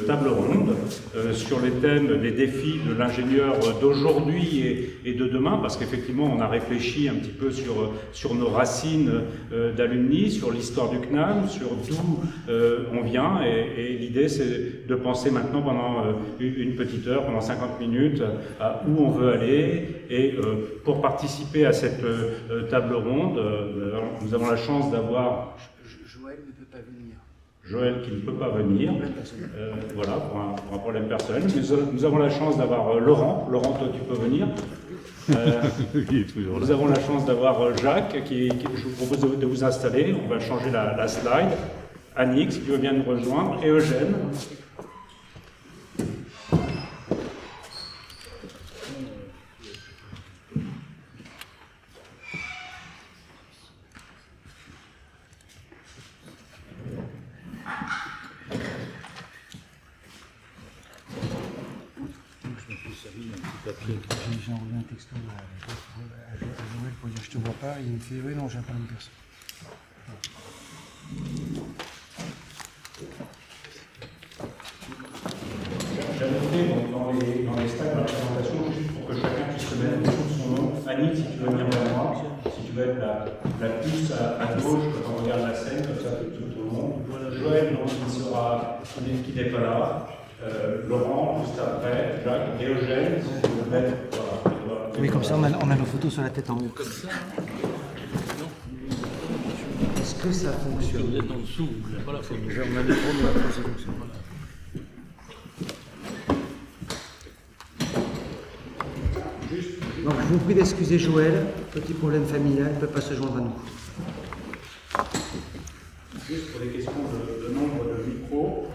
table ronde sur les thèmes des défis de l'ingénieur d'aujourd'hui et de demain, parce qu'effectivement on a réfléchi un petit peu sur nos racines d'alumni, sur l'histoire du CNAM, sur d'où on vient, et l'idée c'est de penser maintenant pendant une petite heure, pendant 50 minutes, à où on veut aller. Et pour participer à cette table ronde, nous avons la chance d'avoir... Joël ne peut pas venir. Joël qui ne peut pas venir, voilà, pour un problème personnel. Nous avons la chance d'avoir Laurent. Laurent, toi tu peux venir. Nous avons la chance d'avoir Jacques, je vous propose de vous installer. On va changer la slide. Annick, si tu veux bien nous rejoindre, et Eugène. J'ai envoyé un texto à Joël pour dire je te vois pas, et il me fait oui non j'ai pas une personne. J'ai noté dans les slides de la présentation, juste pour que chacun puisse se mettre sous son nom. Annick, si tu veux venir vers moi, si tu veux être la plus à gauche quand on regarde la scène, comme ça tout le monde. Joël, donc, qui n'est pas là. Laurent, juste après, Jacques et Eugène, si tu veux mettre. Voilà. Oui, comme ça on a nos photos sur la tête en haut. Comme ça. Est-ce que ça fonctionne? Vous êtes en dessous, vous n'avez pas la photo. On a des problèmes à poser comme ça. Donc, je vous prie d'excuser Joël, petit problème familial, il ne peut pas se joindre à nous. Juste pour des questions de nombre de micros.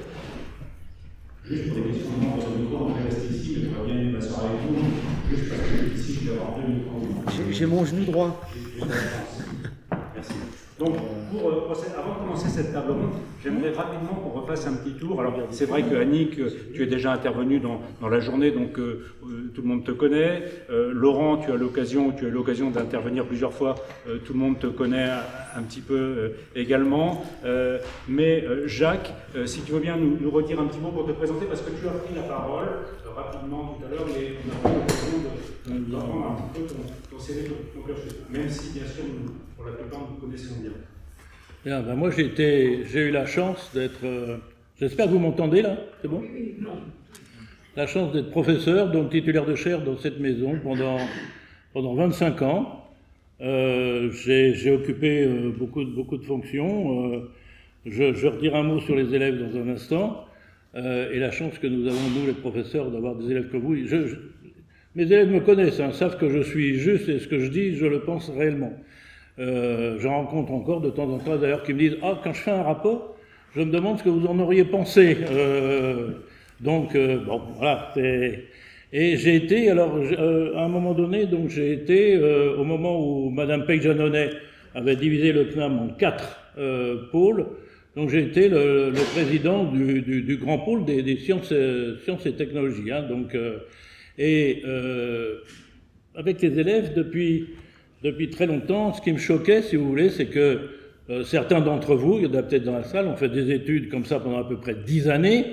Juste pour des questions de nombre de micros, on reste ici, mais on va bien passer avec vous. Juste parce que ici, je vais avoir 2 micros. J'ai mon genou droit. Merci. Donc, avant de commencer cette table ronde, j'aimerais rapidement qu'on refasse un petit tour. Alors, c'est vrai que Annick, tu es déjà intervenue dans la journée, donc tout le monde te connaît. Laurent, tu as eu l'occasion d'intervenir plusieurs fois, tout le monde te connaît un petit peu également. Mais Jacques, si tu veux bien nous redire un petit mot pour te présenter, parce que tu as pris la parole rapidement tout à l'heure, mais on a eu l'occasion d'apprendre un petit peu ton CV, ton cursus, même si, bien sûr, pour la plupart, nous connaissons bien. Bien, ben moi j'ai eu la chance d'être, j'espère que vous m'entendez là, c'est bon? La chance d'être professeur, donc titulaire de chaire dans cette maison pendant 25 ans. J'ai occupé beaucoup de fonctions. Je redirai un mot sur les élèves dans un instant. Et la chance que nous avons, nous les professeurs, d'avoir des élèves comme vous. Mes élèves me connaissent, savent que je suis juste et ce que je dis, je le pense réellement. J'en rencontre encore de temps en temps d'ailleurs qui me disent « Ah, quand je fais un rapport, je me demande ce que vous en auriez pensé. » bon, voilà. Et j'ai été, alors, à un moment donné, donc j'ai été, au moment où Madame Peyjanonnet avait divisé le CNAM en 4 pôles, donc j'ai été le président du grand pôle des sciences et technologies. Avec les élèves, depuis très longtemps, ce qui me choquait, si vous voulez, c'est que certains d'entre vous, il y en a peut-être dans la salle, ont fait des études comme ça pendant à peu près 10 années,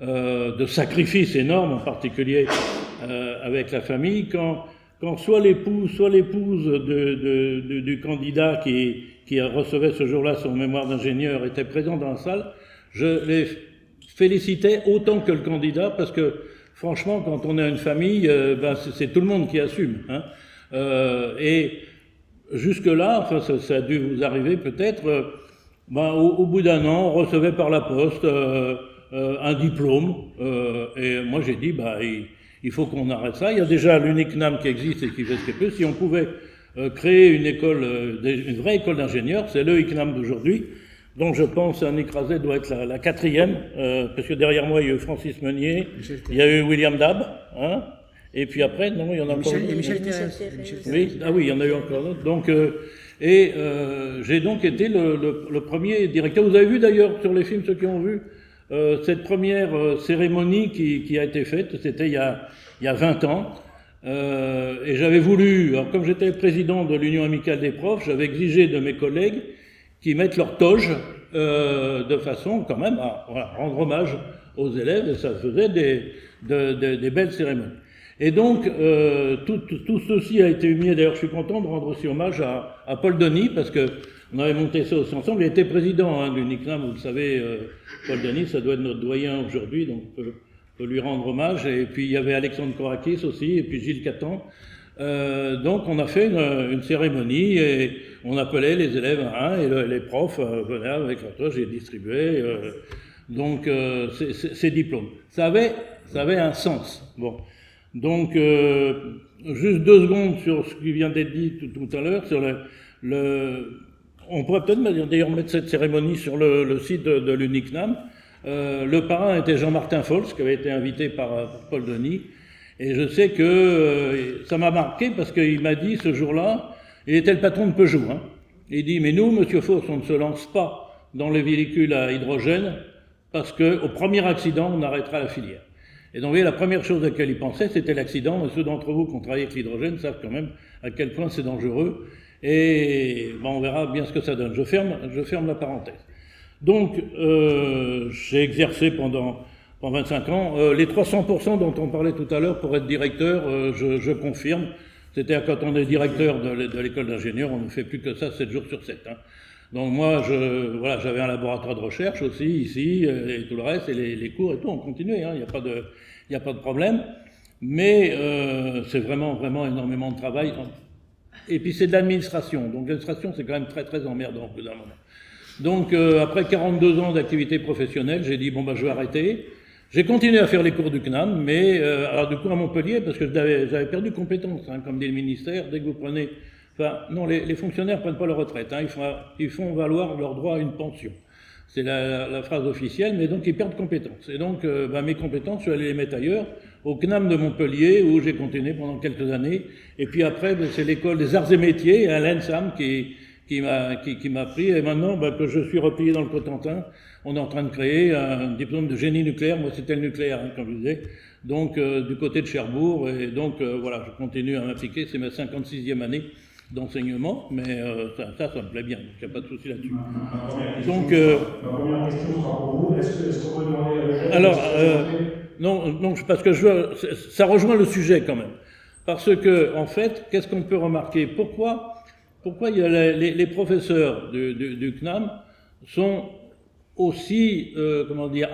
de sacrifices énormes, en particulier avec la famille, quand soit l'épouse du candidat qui recevait ce jour-là son mémoire d'ingénieur était présent dans la salle, je les félicitais autant que le candidat, parce que franchement, quand on a une famille, c'est tout le monde qui assume. Et jusque-là, enfin, ça a dû vous arriver peut-être, au bout d'un an, on recevait par la poste un diplôme, et moi j'ai dit, il faut qu'on arrête ça. Il y a déjà l'UNICNAM qui existe et qui fait ce qu'elle peut. Si on pouvait créer une vraie école d'ingénieurs, c'est le ICNAM d'aujourd'hui, dont je pense un écrasé doit être la 4e, parce que derrière moi il y a eu Francis Meunier, il y a eu William Dab, et puis après, non, il y en a encore. Michel Thérèse. Oui, oui, il y en a eu encore d'autres. Donc, j'ai donc été le premier directeur. Vous avez vu d'ailleurs sur les films, ceux qui ont vu, cette première cérémonie qui a été faite, c'était il y a 20 ans. Et j'avais voulu, alors comme j'étais président de l'Union amicale des profs, j'avais exigé de mes collègues qu'ils mettent leur toge de façon quand même à rendre hommage aux élèves et ça faisait des belles cérémonies. Et donc, tout ceci a été humilié. D'ailleurs, je suis content de rendre aussi hommage à Paul Denis, parce qu'on avait monté ça aussi ensemble. Il était président du NICNAM, vous le savez, Paul Denis, ça doit être notre doyen aujourd'hui, donc on peut lui rendre hommage. Et puis, il y avait Alexandre Korakis aussi, et puis Gilles Catan. Donc, on a fait une cérémonie, et on appelait les élèves à un, et les profs venaient avec leur toge et distribuaient ces diplômes. Ça avait un sens. Bon. Donc, juste 2 secondes sur ce qui vient d'être dit tout à l'heure, sur on pourrait peut-être d'ailleurs mettre cette cérémonie sur le site de l'UNICNAM. Le parrain était Jean-Martin Fols, qui avait été invité par Paul Denis, et je sais que ça m'a marqué parce qu'il m'a dit ce jour-là, il était le patron de Peugeot, hein. Il dit, mais nous, monsieur Fols, on ne se lance pas dans les véhicules à hydrogène parce qu'au premier accident, on arrêtera la filière. Et donc, vous voyez, la première chose à laquelle il pensait, c'était l'accident. Et ceux d'entre vous qui ont travaillé avec l'hydrogène savent quand même à quel point c'est dangereux. Et on verra bien ce que ça donne. Je ferme la parenthèse. Donc, j'ai exercé pendant 25 ans. Les 300% dont on parlait tout à l'heure pour être directeur, je confirme. C'est-à-dire quand on est directeur de l'école d'ingénieur, on ne fait plus que ça 7 jours sur 7. Hein. Donc moi, j'avais un laboratoire de recherche aussi ici, et tout le reste, et les cours et tout, on continuait, hein, il n'y a pas de problème. Mais c'est vraiment énormément de travail. Et puis c'est de l'administration. Donc l'administration, c'est quand même très emmerdant au bout d'un moment. Donc après 42 ans d'activité professionnelle, j'ai dit, bon je vais arrêter. J'ai continué à faire les cours du CNAM, mais alors du coup à Montpellier, parce que j'avais perdu compétence, hein, comme dit le ministère, dès que vous prenez... Enfin, non, les fonctionnaires ne prennent pas leur retraite, hein, ils font valoir leur droit à une pension. C'est la phrase officielle, mais donc ils perdent compétences. Et donc mes compétences, je suis allé les mettre ailleurs, au CNAM de Montpellier, où j'ai continué pendant quelques années. Et puis après, c'est l'école des arts et métiers, à l'ENSAM, qui m'a pris. Et maintenant que je suis replié dans le Cotentin, on est en train de créer un diplôme de génie nucléaire. Moi, c'était le nucléaire, hein, comme je disais. Donc, du côté de Cherbourg. Et donc, voilà, je continue à m'impliquer. C'est ma 56e année d'enseignement, mais ça me plaît bien, donc il n'y a pas de souci là-dessus. Donc, ma première question sera pour vous. Est-ce qu'on peut demander à Eugène? Alors, non, parce que ça rejoint le sujet quand même. Parce que, en fait, qu'est-ce qu'on peut remarquer? Pourquoi il y a les professeurs du CNAM sont aussi,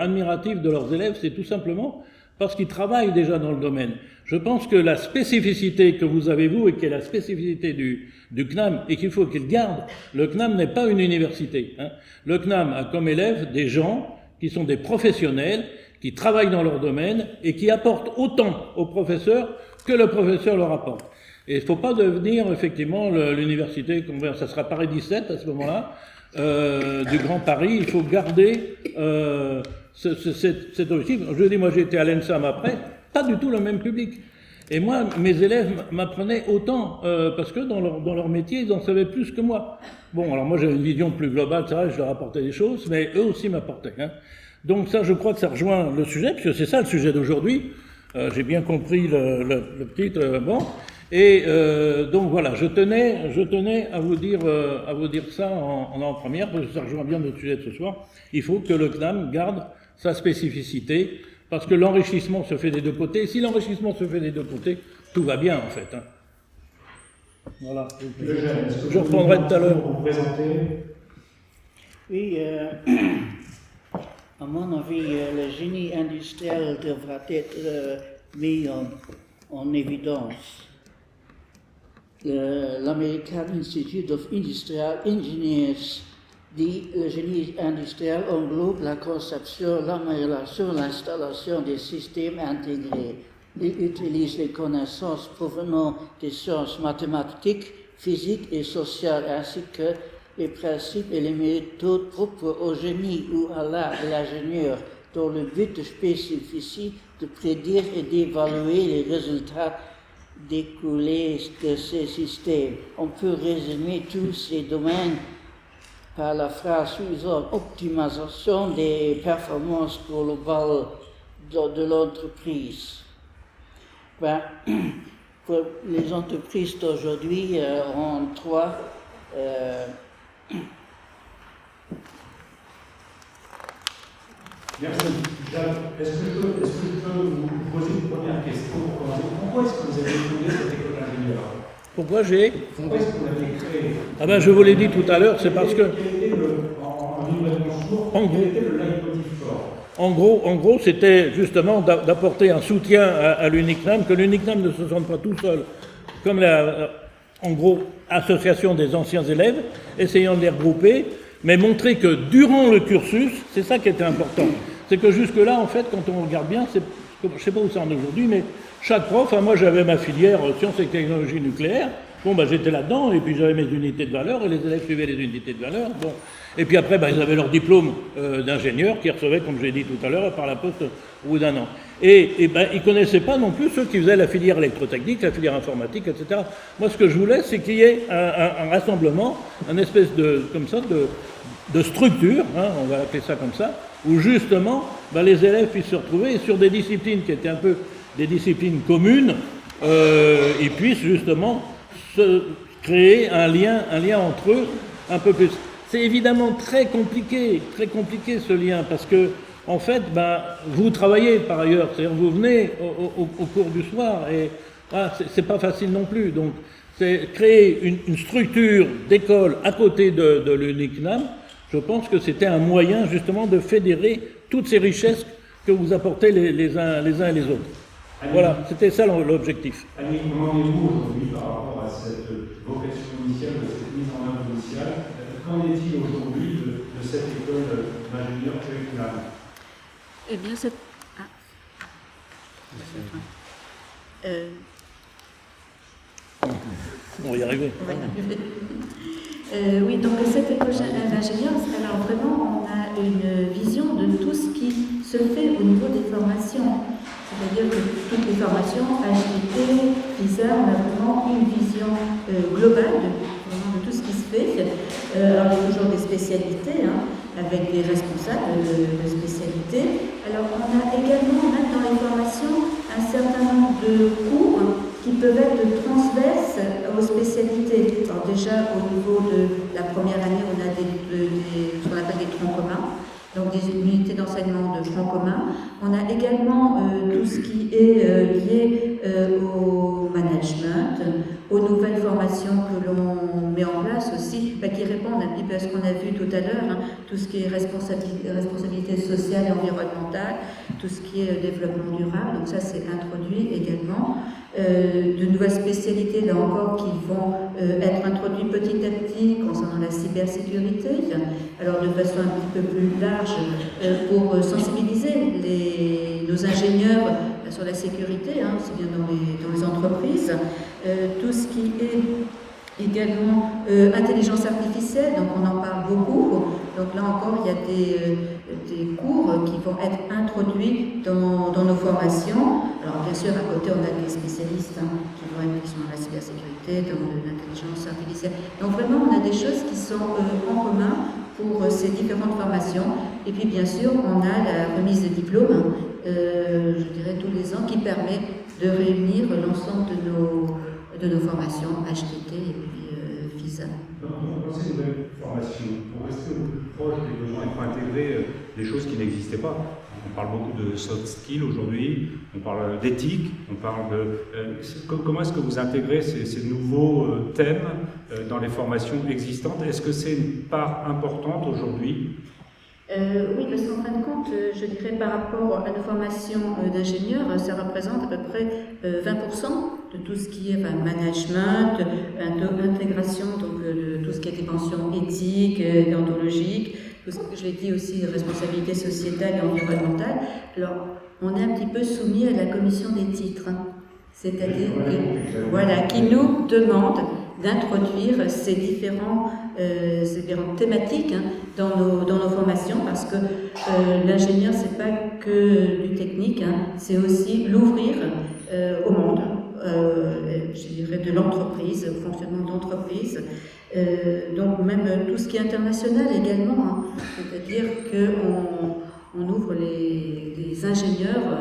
admiratifs de leurs élèves? C'est tout simplement parce qu'ils travaillent déjà dans le domaine. Je pense que la spécificité que vous avez, vous, et qui est la spécificité du CNAM, et qu'il faut qu'il garde, le CNAM n'est pas une université. Hein. Le CNAM a comme élèves des gens qui sont des professionnels, qui travaillent dans leur domaine, et qui apportent autant aux professeurs que le professeur leur apporte. Et il ne faut pas devenir, effectivement, l'université, ça sera Paris 17 à ce moment-là, du Grand Paris. Il faut garder cet objectif. Je dis, moi j'ai été à l'ENSAM après, pas du tout le même public. Et moi, mes élèves m'apprenaient autant, parce que dans leur métier, ils en savaient plus que moi. Bon, alors moi j'avais une vision plus globale, c'est vrai, je leur apportais des choses, mais eux aussi m'apportaient. Hein. Donc ça, je crois que ça rejoint le sujet, puisque c'est ça le sujet d'aujourd'hui. J'ai bien compris le titre, bon. Et donc voilà, je tenais à vous dire ça en première, parce que ça rejoint bien notre sujet de ce soir. Il faut que le CNAM garde sa spécificité, parce que l'enrichissement se fait des deux côtés. Et si l'enrichissement se fait des deux côtés, tout va bien en fait. Hein. Voilà. Je reprendrai tout à l'heure. Pour vous présenter. Oui, à mon avis, le génie industriel devra être mis en évidence. L'American Institute of Industrial Engineers dit le génie industriel englobe la conception, l'amélioration, l'installation des systèmes intégrés. Il utilise les connaissances provenant des sciences mathématiques, physiques et sociales, ainsi que les principes et les méthodes propres au génie ou à l'art de l'ingénieur, dont le but spécifique de prédire et d'évaluer les résultats découlés de ces systèmes. On peut résumer tous ces domaines par la phrase suivante: optimisation des performances globales de l'entreprise. Pour les entreprises d'aujourd'hui ont trois Merci. est-ce que je peux vous poser une première question pour commencer? Pourquoi est-ce que vous avez fondé cette école d'ingénieur? Pourquoi est-ce que vous l'avez créée? Ah ben je vous l'ai dit tout à l'heure, c'est parce que... En gros, c'était justement d'apporter un soutien à l'UNICNAM, que l'UNICNAM ne se sente pas tout seul, comme en gros, association des anciens élèves, essayant de les regrouper, mais montrer que durant le cursus, c'est ça qui était important. C'est que jusque-là, en fait, quand on regarde bien, je ne sais pas où ça en est aujourd'hui, mais chaque prof, moi j'avais ma filière sciences et technologies nucléaires, bon, j'étais là-dedans, et puis j'avais mes unités de valeur, et les élèves suivaient les unités de valeur, bon. Et puis après, ils avaient leur diplôme d'ingénieur qu'ils recevaient, comme j'ai dit tout à l'heure, par la poste au bout d'un an. Et ils ne connaissaient pas non plus ceux qui faisaient la filière électrotechnique, la filière informatique, etc. Moi, ce que je voulais, c'est qu'il y ait un rassemblement, une espèce de structure, on va appeler ça comme ça, où justement, les élèves puissent se retrouver sur des disciplines qui étaient un peu des disciplines communes, ils puissent justement se créer un lien entre eux un peu plus. C'est évidemment très compliqué ce lien, parce que, en fait, vous travaillez par ailleurs, c'est-à-dire vous venez au cours du soir, et c'est pas facile non plus. Donc, c'est créer une structure d'école à côté de l'UNICNAM, je pense que c'était un moyen justement de fédérer toutes ces richesses que vous apportez les uns et les autres. Annie, voilà, c'était ça l'objectif. Annie, comment est-vous aujourd'hui par rapport à cette vocation initiale, de cette mise en œuvre initiale? Qu'en est-il aujourd'hui de cette école d'ingénieur curriculum? Eh bien, c'est... On va y arriver. Oui, donc cette école d'ingénieur, alors vraiment, on a une vision de tout ce qui se fait au niveau des formations. C'est-à-dire que toutes les formations, HTT, PISA, on a vraiment une vision globale de tout ce qui se fait. Alors, il y a toujours des spécialités, avec des responsables de spécialités. Alors, on a également, même dans les formations, un certain nombre de cours qui peuvent être transverses aux spécialités. Alors, déjà, au niveau de la première année, on a ce qu'on appelle des troncs communs. Donc des unités d'enseignement de tronc commun. On a également tout ce qui est lié au management, aux nouvelles formations que l'on met en place aussi, qui répondent un petit peu à ce qu'on a vu tout à l'heure, tout ce qui est responsabilité sociale et environnementale, tout ce qui est développement durable, donc ça c'est introduit également. De nouvelles spécialités, là encore, qui vont être introduites petit à petit concernant la cybersécurité, alors de façon un petit peu plus large pour sensibiliser nos ingénieurs sur la sécurité, c'est bien dans les entreprises, tout ce qui est également intelligence artificielle, donc on en parle beaucoup. Donc là encore, il y a des cours qui vont être introduits dans nos formations. Alors bien sûr, à côté, on a des spécialistes qui vont être dans la cybersécurité, dans l'intelligence artificielle. Donc vraiment, on a des choses qui sont en commun pour ces différentes formations. Et puis bien sûr, on a la remise des diplômes, je dirais tous les ans, qui permet de réunir l'ensemble de nos formations HTT et puis FISA. Dans ces nouvelles formations, pour rester au plus proche des besoins, il faut intégrer des choses qui n'existaient pas. On parle beaucoup de soft skills aujourd'hui, on parle d'éthique, on parle de... comment est-ce que vous intégrez ces nouveaux thèmes dans les formations existantes? Est-ce que c'est une part importante aujourd'hui? Oui, parce qu'en fin de compte, je dirais par rapport à nos formations d'ingénieurs, ça représente à peu près 20% de tout ce qui est management, intégration, donc de tout ce qui est dimension éthique, déontologique, tout ce que je l'ai dit aussi, responsabilité sociétale et environnementale. Alors, on est un petit peu soumis à la commission des titres, c'est-à-dire qui nous demande d'introduire ces différentes thématiques dans nos formations, parce que l'ingénieur, c'est pas que du technique, c'est aussi l'ouvrir au monde, je dirais de l'entreprise, au fonctionnement d'entreprise, donc même tout ce qui est international également, c'est-à-dire qu'on ouvre les ingénieurs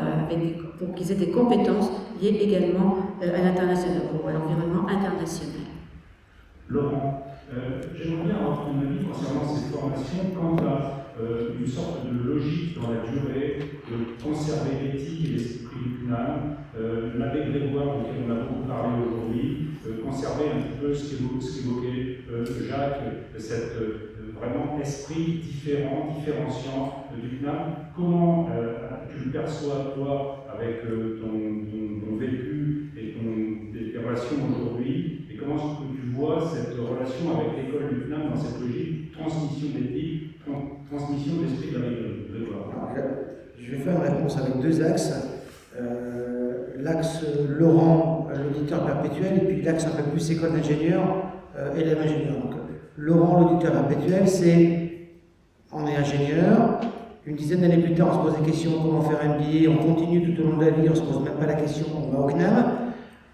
pour qu'ils aient des compétences liées également à l'international, à l'environnement international. Laurent, j'aimerais bien avoir ton avis concernant ces formations informations quant à une sorte de logique dans la durée, de conserver l'éthique et l'esprit du CNAM, l'abbé Grégoire, auquel on a beaucoup parlé aujourd'hui, conserver un petit peu ce qu'évoquait Jacques, cet vraiment esprit différenciant du CNAM. Comment tu le perçois, toi, avec ton vécu et tes relations aujourd'hui, et comment est-ce que tu vois cette relation avec l'école du CNAM dans cette logique transmission d'éthique, transmission d'esprit de la Grégoire? Je vais faire une réponse avec deux axes. L'axe Laurent, l'auditeur perpétuel, et puis l'axe un peu plus école d'ingénieur, élève ingénieur. Donc, Laurent, l'auditeur perpétuel, c'est on est ingénieur, une dizaine d'années plus tard, on se pose des questions comment faire un MBA, on continue tout au long de la vie, on ne se pose même pas la question, on va au CNAM,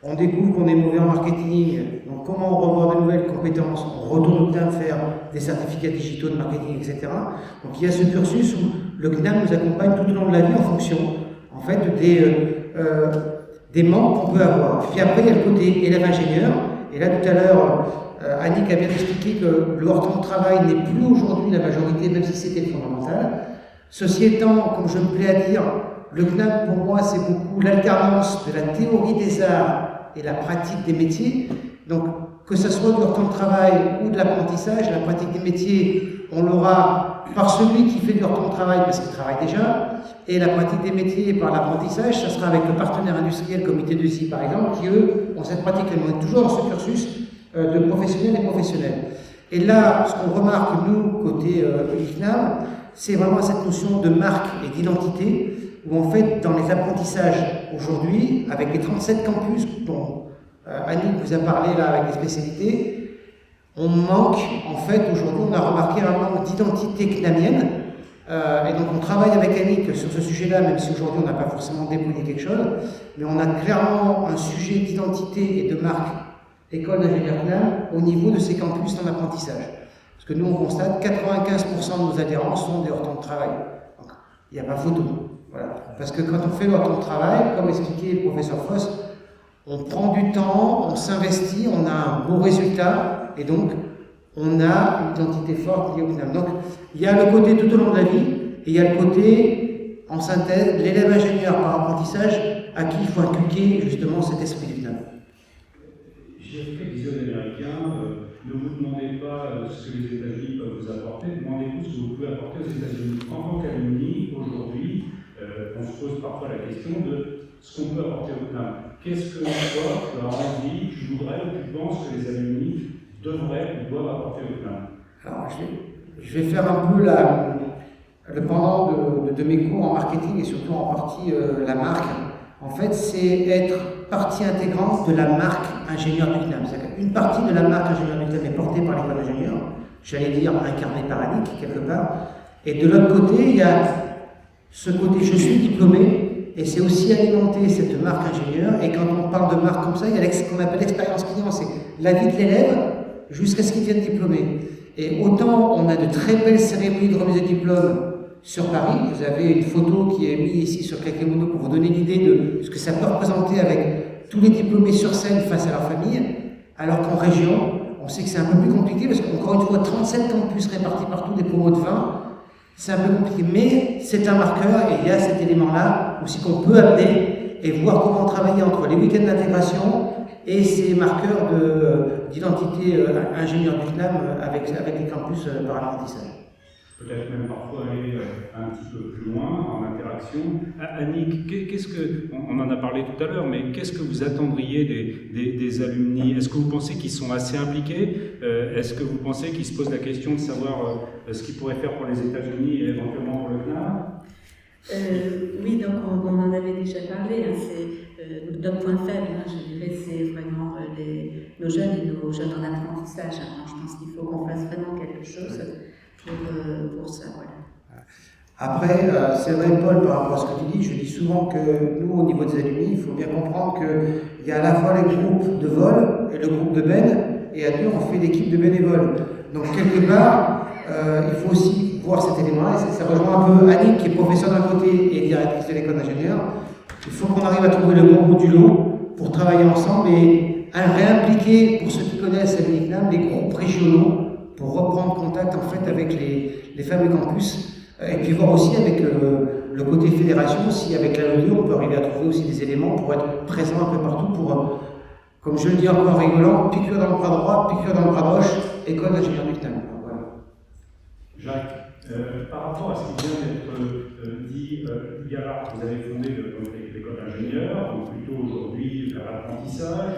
on découvre qu'on est mauvais en marketing, donc comment revoir de nouvelles compétences, on retourne au CNAM faire des certificats digitaux de marketing, etc. Donc il y a ce cursus où le CNAM nous accompagne tout au long de la vie en fonction, en fait, des manques qu'on peut avoir. Et puis après, il y a le côté élève-ingénieur, et là tout à l'heure, Annick a bien expliqué que le hors-temps de travail n'est plus aujourd'hui la majorité, même si c'était le fondamental. Ceci étant, comme je me plais à dire, le CNAM pour moi c'est beaucoup l'alternance de la théorie des arts et la pratique des métiers. Donc que ce soit du hors-temps de travail ou de l'apprentissage, la pratique des métiers, on l'aura par celui qui fait du hors-temps de travail parce qu'il travaille déjà, et la pratique des métiers par l'apprentissage, ça sera avec le partenaire industriel, Comité de SI par exemple, qui eux ont cette pratique, on est toujours dans ce cursus de professionnels et professionnels. Et là, ce qu'on remarque, nous, côté CNAM, c'est vraiment cette notion de marque et d'identité, où en fait, dans les apprentissages aujourd'hui, avec les 37 campus dont Annick vous a parlé là avec les spécialités, on manque, en fait, aujourd'hui, on a remarqué un manque d'identité CNAMienne, et donc on travaille avec Annick sur ce sujet-là, même si aujourd'hui on n'a pas forcément déployé quelque chose, mais on a clairement un sujet d'identité et de marque école d'ingénieur CNAM au niveau de ces campus en apprentissage. Parce que nous, on constate 95% de nos adhérents sont des hors-temps de travail. Donc, il n'y a pas photo. Voilà. Parce que quand on fait le hors-temps de travail, comme expliquait le professeur Foss, on prend du temps, on s'investit, on a un beau résultat, et donc on a une identité forte liée au CNAM. Donc, il y a le côté tout au long de la vie, et il y a le côté, en synthèse, l'élève ingénieur par apprentissage, à qui il faut inculquer justement cet esprit du CNAM. JFK disait aux Américains, ne vous demandez pas ce que les États-Unis peuvent vous apporter, demandez-vous ce que vous pouvez apporter aux États-Unis. En tant qu'alumni, aujourd'hui, on se pose parfois la question de ce qu'on peut apporter au CNAM. Qu'est-ce que toi, tu as envie, tu voudrais ou tu penses que les alumni devraient ou doivent apporter au CNAM? Alors, je vais faire un peu le pendant de mes cours en marketing et surtout en partie la marque. En fait, c'est être partie intégrante de la marque ingénieur du CNAM. C'est-à-dire qu'une partie de la marque ingénieur du CNAM est portée par l'école d'ingénieur, j'allais dire incarnée par Annick, quelque part. Et de l'autre côté, il y a ce côté je suis diplômé, et c'est aussi alimenter cette marque ingénieur. Et quand on parle de marque comme ça, il y a ce qu'on appelle l'expérience client, c'est la vie de l'élève jusqu'à ce qu'il devienne diplômé. Et autant on a de très belles cérémonies de remise de diplôme sur Paris, vous avez une photo qui est mise ici sur Kakemono pour vous donner l'idée de ce que ça peut représenter avec tous les diplômés sur scène face à leur famille, alors qu'en région, on sait que c'est un peu plus compliqué parce qu'encore une fois, 37 campus répartis partout, des promos de 20, c'est un peu compliqué, mais c'est un marqueur et il y a cet élément-là aussi qu'on peut amener et voir comment travailler entre les week-ends d'intégration et ces marqueurs d'identité ingénieur du CNAM avec les campus par apprentissage. Peut-être même parfois aller un petit peu plus loin en interaction. Annick, on en a parlé tout à l'heure, mais qu'est-ce que vous attendriez des alumni? Est-ce que vous pensez qu'ils sont assez impliqués? Est-ce que vous pensez qu'ils se posent la question de savoir ce qu'ils pourraient faire pour les États-Unis et éventuellement pour le CNAM? Oui, donc on en avait déjà parlé. C'est notre point faible, je dirais, c'est vraiment nos jeunes et nos jeunes en apprentissage. Alors, je pense qu'il faut qu'on fasse vraiment quelque chose pour ça. Voilà. Après, c'est vrai, Paul, par rapport à ce que tu dis, je dis souvent que nous, au niveau des alumni, il faut bien comprendre qu'il y a à la fois les groupes de vol et le groupe de Ben, et à deux, on fait l'équipe de bénévoles. Donc, quelque part, il faut aussi voir cet élément-là, et ça rejoint un peu Annick, qui est professeure d'un côté et directrice de l'école d'ingénieur. Il faut qu'on arrive à trouver le bon bout du lot pour travailler ensemble et à réimpliquer, pour ceux qui connaissent la CNAM, les groupes régionaux pour reprendre contact en fait avec les fameux campus, et puis voir aussi avec le côté fédération, si avec la LODE, on peut arriver à trouver aussi des éléments pour être présent un peu partout, pour, comme je le dis encore en rigolant, piqûre dans le bras droit, piqûre dans le bras gauche, école d'ingénieur du CNAM. Voilà. Jacques, par rapport à ce qui vient d'être dit, Igara, vous avez fondé l'école d'ingénieur, donc plutôt aujourd'hui vers l'apprentissage.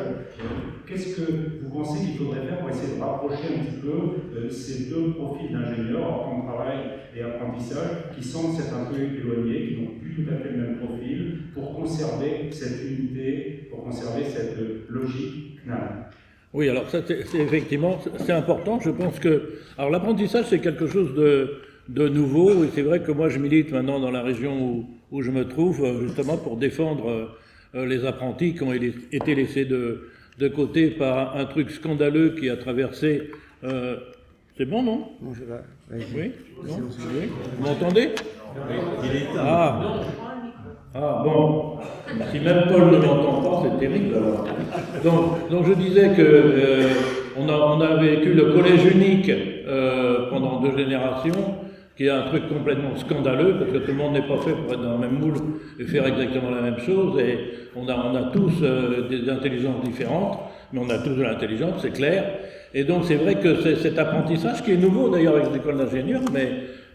Qu'est-ce que vous pensez qu'il faudrait faire pour essayer de rapprocher un petit peu ces deux profils d'ingénieurs, temps de travail et apprentissage, qui semblent s'être un peu éloignés, qui n'ont plus tout à fait le même profil, pour conserver cette unité, pour conserver cette logique CNAM? Oui, alors ça, c'est effectivement, c'est important. Je pense que, alors l'apprentissage, c'est quelque chose de nouveau, et c'est vrai que moi, je milite maintenant dans la région où je me trouve, justement pour défendre les apprentis qui ont été laissés de côté par un truc scandaleux qui a traversé. C'est bon, non? Non, je vais. Oui. Non, oui. Vous m'entendez? Ah bon, si même Paul ne m'entend pas, c'est terrible alors. Donc je disais que on a vécu le collège unique pendant 2 générations, qui est un truc complètement scandaleux, parce que tout le monde n'est pas fait pour être dans le même moule et faire exactement la même chose, et on a tous des intelligences différentes, mais on a tous de l'intelligence, c'est clair. Et donc c'est vrai que c'est cet apprentissage qui est nouveau d'ailleurs avec l'école d'ingénieurs, mais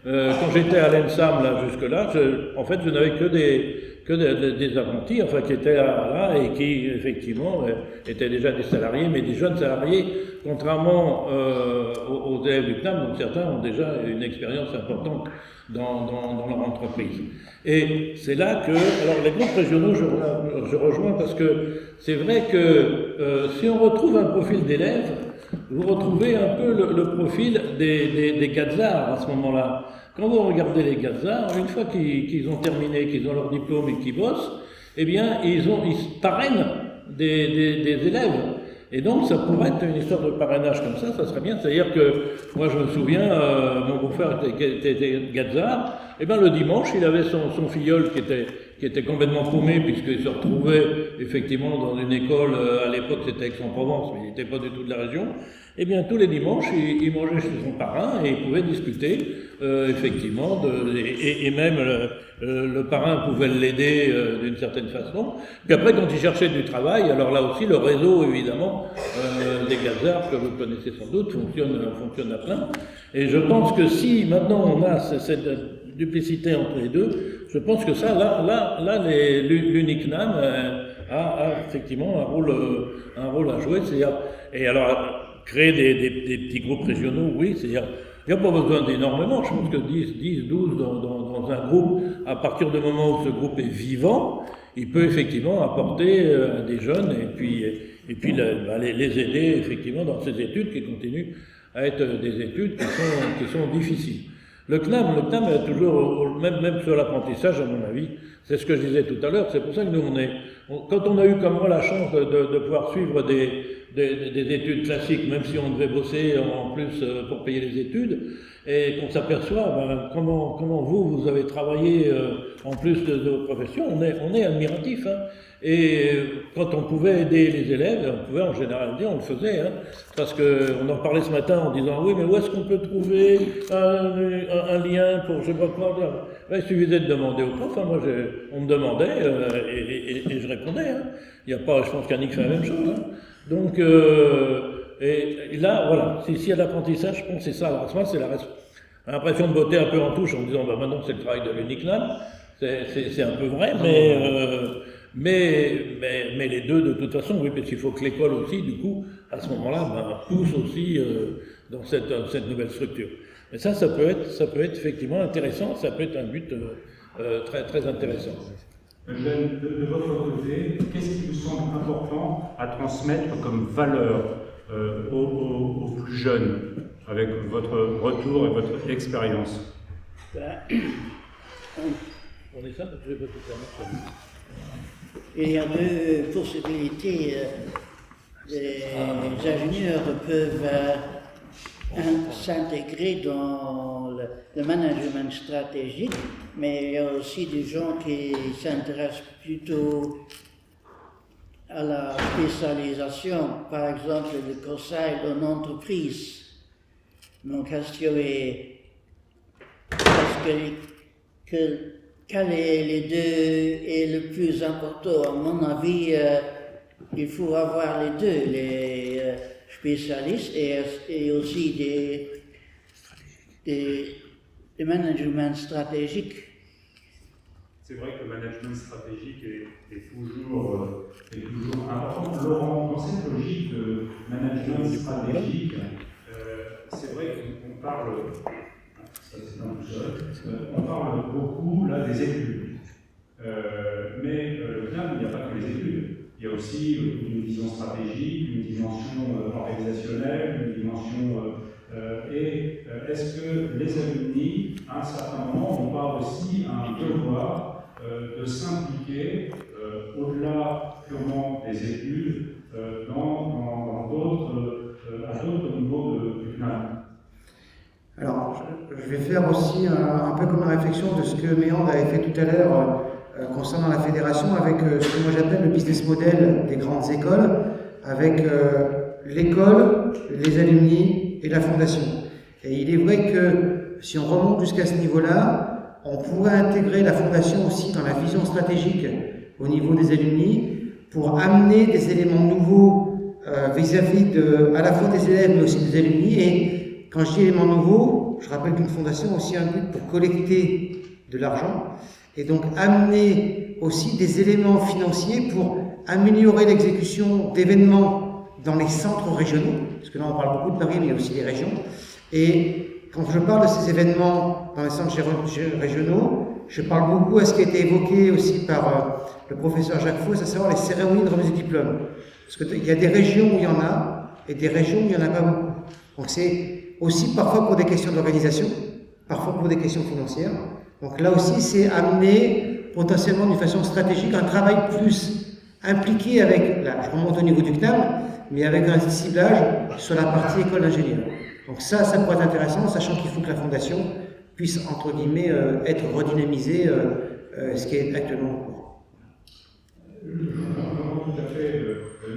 quand j'étais à l'ENSAM là jusque-là, en fait je n'avais que des apprentis, enfin qui étaient là et qui effectivement étaient déjà des salariés, mais des jeunes salariés, contrairement aux élèves du CNAM, dont certains ont déjà une expérience importante dans leur entreprise. Et c'est là que, alors les groupes régionaux, je rejoins parce que c'est vrai que si on retrouve un profil d'élèves, vous retrouvez un peu le profil des gazards à ce moment-là. Quand vous regardez les gazards, une fois qu'ils ont terminé, qu'ils ont leur diplôme et qu'ils bossent, eh bien, ils parrainent des élèves. Et donc, ça pourrait être une histoire de parrainage comme ça serait bien. C'est-à-dire que, moi, je me souviens, mon beau-frère était gazard, et bien, le dimanche, il avait son filleul qui était complètement paumé, puisqu'il se retrouvait, effectivement, dans une école, à l'époque, c'était Aix-en-Provence, mais il n'était pas du tout de la région. Eh bien, tous les dimanches, il mangeait chez son parrain et il pouvait discuter, effectivement, et même le parrain pouvait l'aider d'une certaine façon. Puis après, quand il cherchait du travail, alors là aussi, le réseau, évidemment, des gazards, que vous connaissez sans doute, fonctionne à plein. Et je pense que si maintenant on a cette duplicité entre les deux, je pense que ça, là l'UNICNAM a effectivement un rôle à jouer. Et alors, créer des petits groupes régionaux, oui, c'est-à-dire, il n'y a pas besoin d'énormément, je pense que 10, 12 dans un groupe, à partir du moment où ce groupe est vivant, il peut effectivement apporter des jeunes et puis les aider effectivement dans ces études qui continuent à être des études qui sont difficiles. Le CNAM a toujours, même sur l'apprentissage, à mon avis, c'est ce que je disais tout à l'heure, c'est pour ça que nous, quand on a eu comme moi la chance de pouvoir suivre des études classiques, même si on devait bosser en plus pour payer les études, et qu'on s'aperçoit comment vous avez travaillé en plus de votre profession, on est admiratif. Hein. Et quand on pouvait aider les élèves, on pouvait en général dire, on le faisait, hein, parce qu'on en parlait ce matin en disant oui, mais où est-ce qu'on peut trouver un lien pour je sais pas quoi. Il suffisait de demander au prof, hein, moi on me demandait et je répondais. Hein. Il y a pas, je pense qu'Annick fait la même chose. Hein. Donc et là, voilà, s'il y a l'apprentissage, je pense que c'est ça. Alors, c'est l'impression de botter un peu en touche en disant bah, maintenant c'est le travail de l'UNICNAM, c'est un peu vrai, mais les deux, de toute façon, oui, parce qu'il faut que l'école aussi, du coup, à ce moment-là, pousse aussi dans cette nouvelle structure. Mais ça peut être effectivement intéressant, ça peut être un but très, très intéressant. Eugène, de votre côté, qu'est-ce qui vous semble important à transmettre comme valeur aux plus jeunes, avec votre retour et votre expérience? On est ça, je vais pas tout faire. Il y a deux possibilités. Les ingénieurs peuvent s'intégrer dans le management stratégique, mais il y a aussi des gens qui s'intéressent plutôt à la spécialisation, par exemple le conseil en entreprise. Mon question est, quel est les deux est le plus important? À mon avis, il faut avoir les deux, les spécialistes et aussi des managements stratégiques. C'est vrai que le management stratégique est toujours important. Laurent, dans cette logique de management stratégique, c'est vrai qu'on parle, on parle beaucoup là des études. Mais le CNAM, il n'y a pas que les études. Il y a aussi une vision stratégique, une dimension organisationnelle, une dimension. Est-ce que les alumni, à un certain moment, n'ont pas aussi un devoir de s'impliquer au-delà purement des études dans d'autres niveaux du CNAM? Alors, je vais faire aussi un peu comme une réflexion de ce que Méandre avait fait tout à l'heure concernant la fédération avec ce que moi j'appelle le business model des grandes écoles, avec l'école, les alumni et la fondation. Et il est vrai que si on remonte jusqu'à ce niveau-là, on pourrait intégrer la fondation aussi dans la vision stratégique au niveau des alumni pour amener des éléments nouveaux vis-à-vis à la fois des élèves mais aussi des alumni. Et quand je dis éléments nouveaux, je rappelle qu'une fondation a aussi un but pour collecter de l'argent et donc amener aussi des éléments financiers pour améliorer l'exécution d'événements dans les centres régionaux, parce que là on parle beaucoup de Paris mais il y a aussi les régions. Et quand je parle de ces événements dans les centres régionaux, je parle beaucoup à ce qui a été évoqué aussi par le professeur Jacques Fausse, à savoir les cérémonies de remise de diplôme. Parce qu'il y a des régions où il y en a et des régions où il n'y en a pas beaucoup. Donc c'est aussi parfois pour des questions d'organisation, parfois pour des questions financières. Donc là aussi c'est amener potentiellement d'une façon stratégique un travail plus impliqué avec, là je remonte au niveau du CNAM, mais avec un ciblage sur la partie école d'ingénieur. Donc ça pourrait être intéressant, sachant qu'il faut que la fondation puisse, entre guillemets, être redynamisée, ce qui est actuellement en cours. Je comprends tout à fait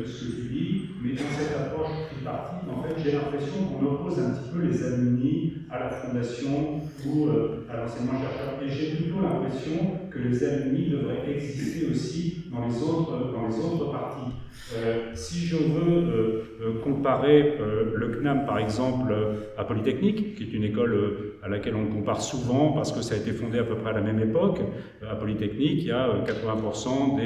ce que tu dis, mais dans cette approche tripartite, en fait, j'ai l'impression qu'on oppose un petit peu les alumni à la fondation ou à l'enseignement-chercheur. Et j'ai plutôt l'impression que les alumni devraient exister aussi dans les autres parties. Si je veux comparer le CNAM, par exemple, à Polytechnique, qui est une école à laquelle on compare souvent parce que ça a été fondé à peu près à la même époque, à Polytechnique, il y a 80%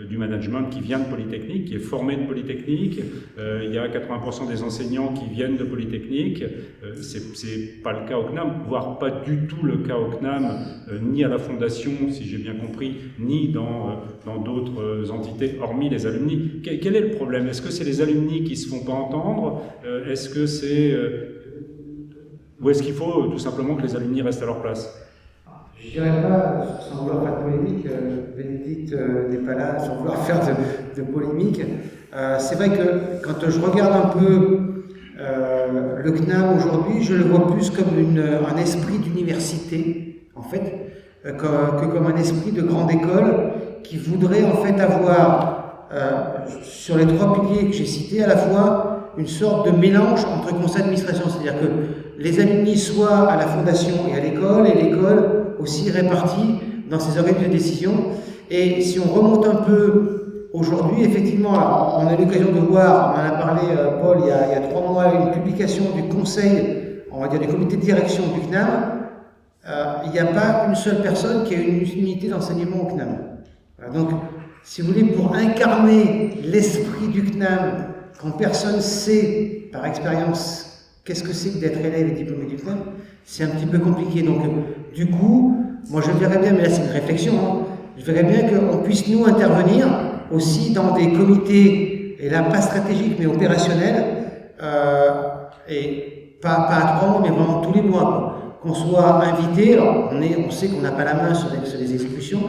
du management qui vient de Polytechnique, qui est formé de Polytechnique, il y a 80% des enseignants qui viennent de Polytechnique, c'est pas le cas au CNAM, voire pas du tout le cas au CNAM, ni à la Fondation, si j'ai bien compris, ni dans d'autres entités, hormis les alumni. Quel est le problème? Est-ce que c'est les alumni qui se font pas entendre? Est-ce que c'est... ou est-ce qu'il faut tout simplement que les alumni restent à leur place? Je ne dirais pas, sans vouloir faire de polémique, Bénédicte n'est pas là, sans vouloir faire de polémique. C'est vrai que quand je regarde un peu le CNAM aujourd'hui, je le vois plus comme un esprit d'université, en fait, que comme un esprit de grande école qui voudrait en fait avoir sur les trois piliers que j'ai cités, à la fois une sorte de mélange entre conseil d'administration, c'est-à-dire que les alumni soient à la fondation et à l'école, et l'école aussi répartie dans ses organes de décision. Et si on remonte un peu aujourd'hui, effectivement, on a eu l'occasion de voir, on en a parlé, Paul, il y a 3 mois, une publication du conseil, on va dire du comité de direction du CNAM. Il n'y a pas une seule personne qui a une unité d'enseignement au CNAM. Voilà, donc, si vous voulez, pour incarner l'esprit du CNAM, quand personne sait, par expérience, qu'est-ce que c'est que d'être élève et diplômé du CNAM, c'est un petit peu compliqué. Donc, du coup, moi je verrais bien, mais là c'est une réflexion, hein, je verrais bien qu'on puisse nous intervenir aussi dans des comités, et là pas stratégiques mais opérationnels, et pas à 3 mois, mais vraiment tous les mois, qu'on soit invité. Alors on sait qu'on n'a pas la main sur les exécutions,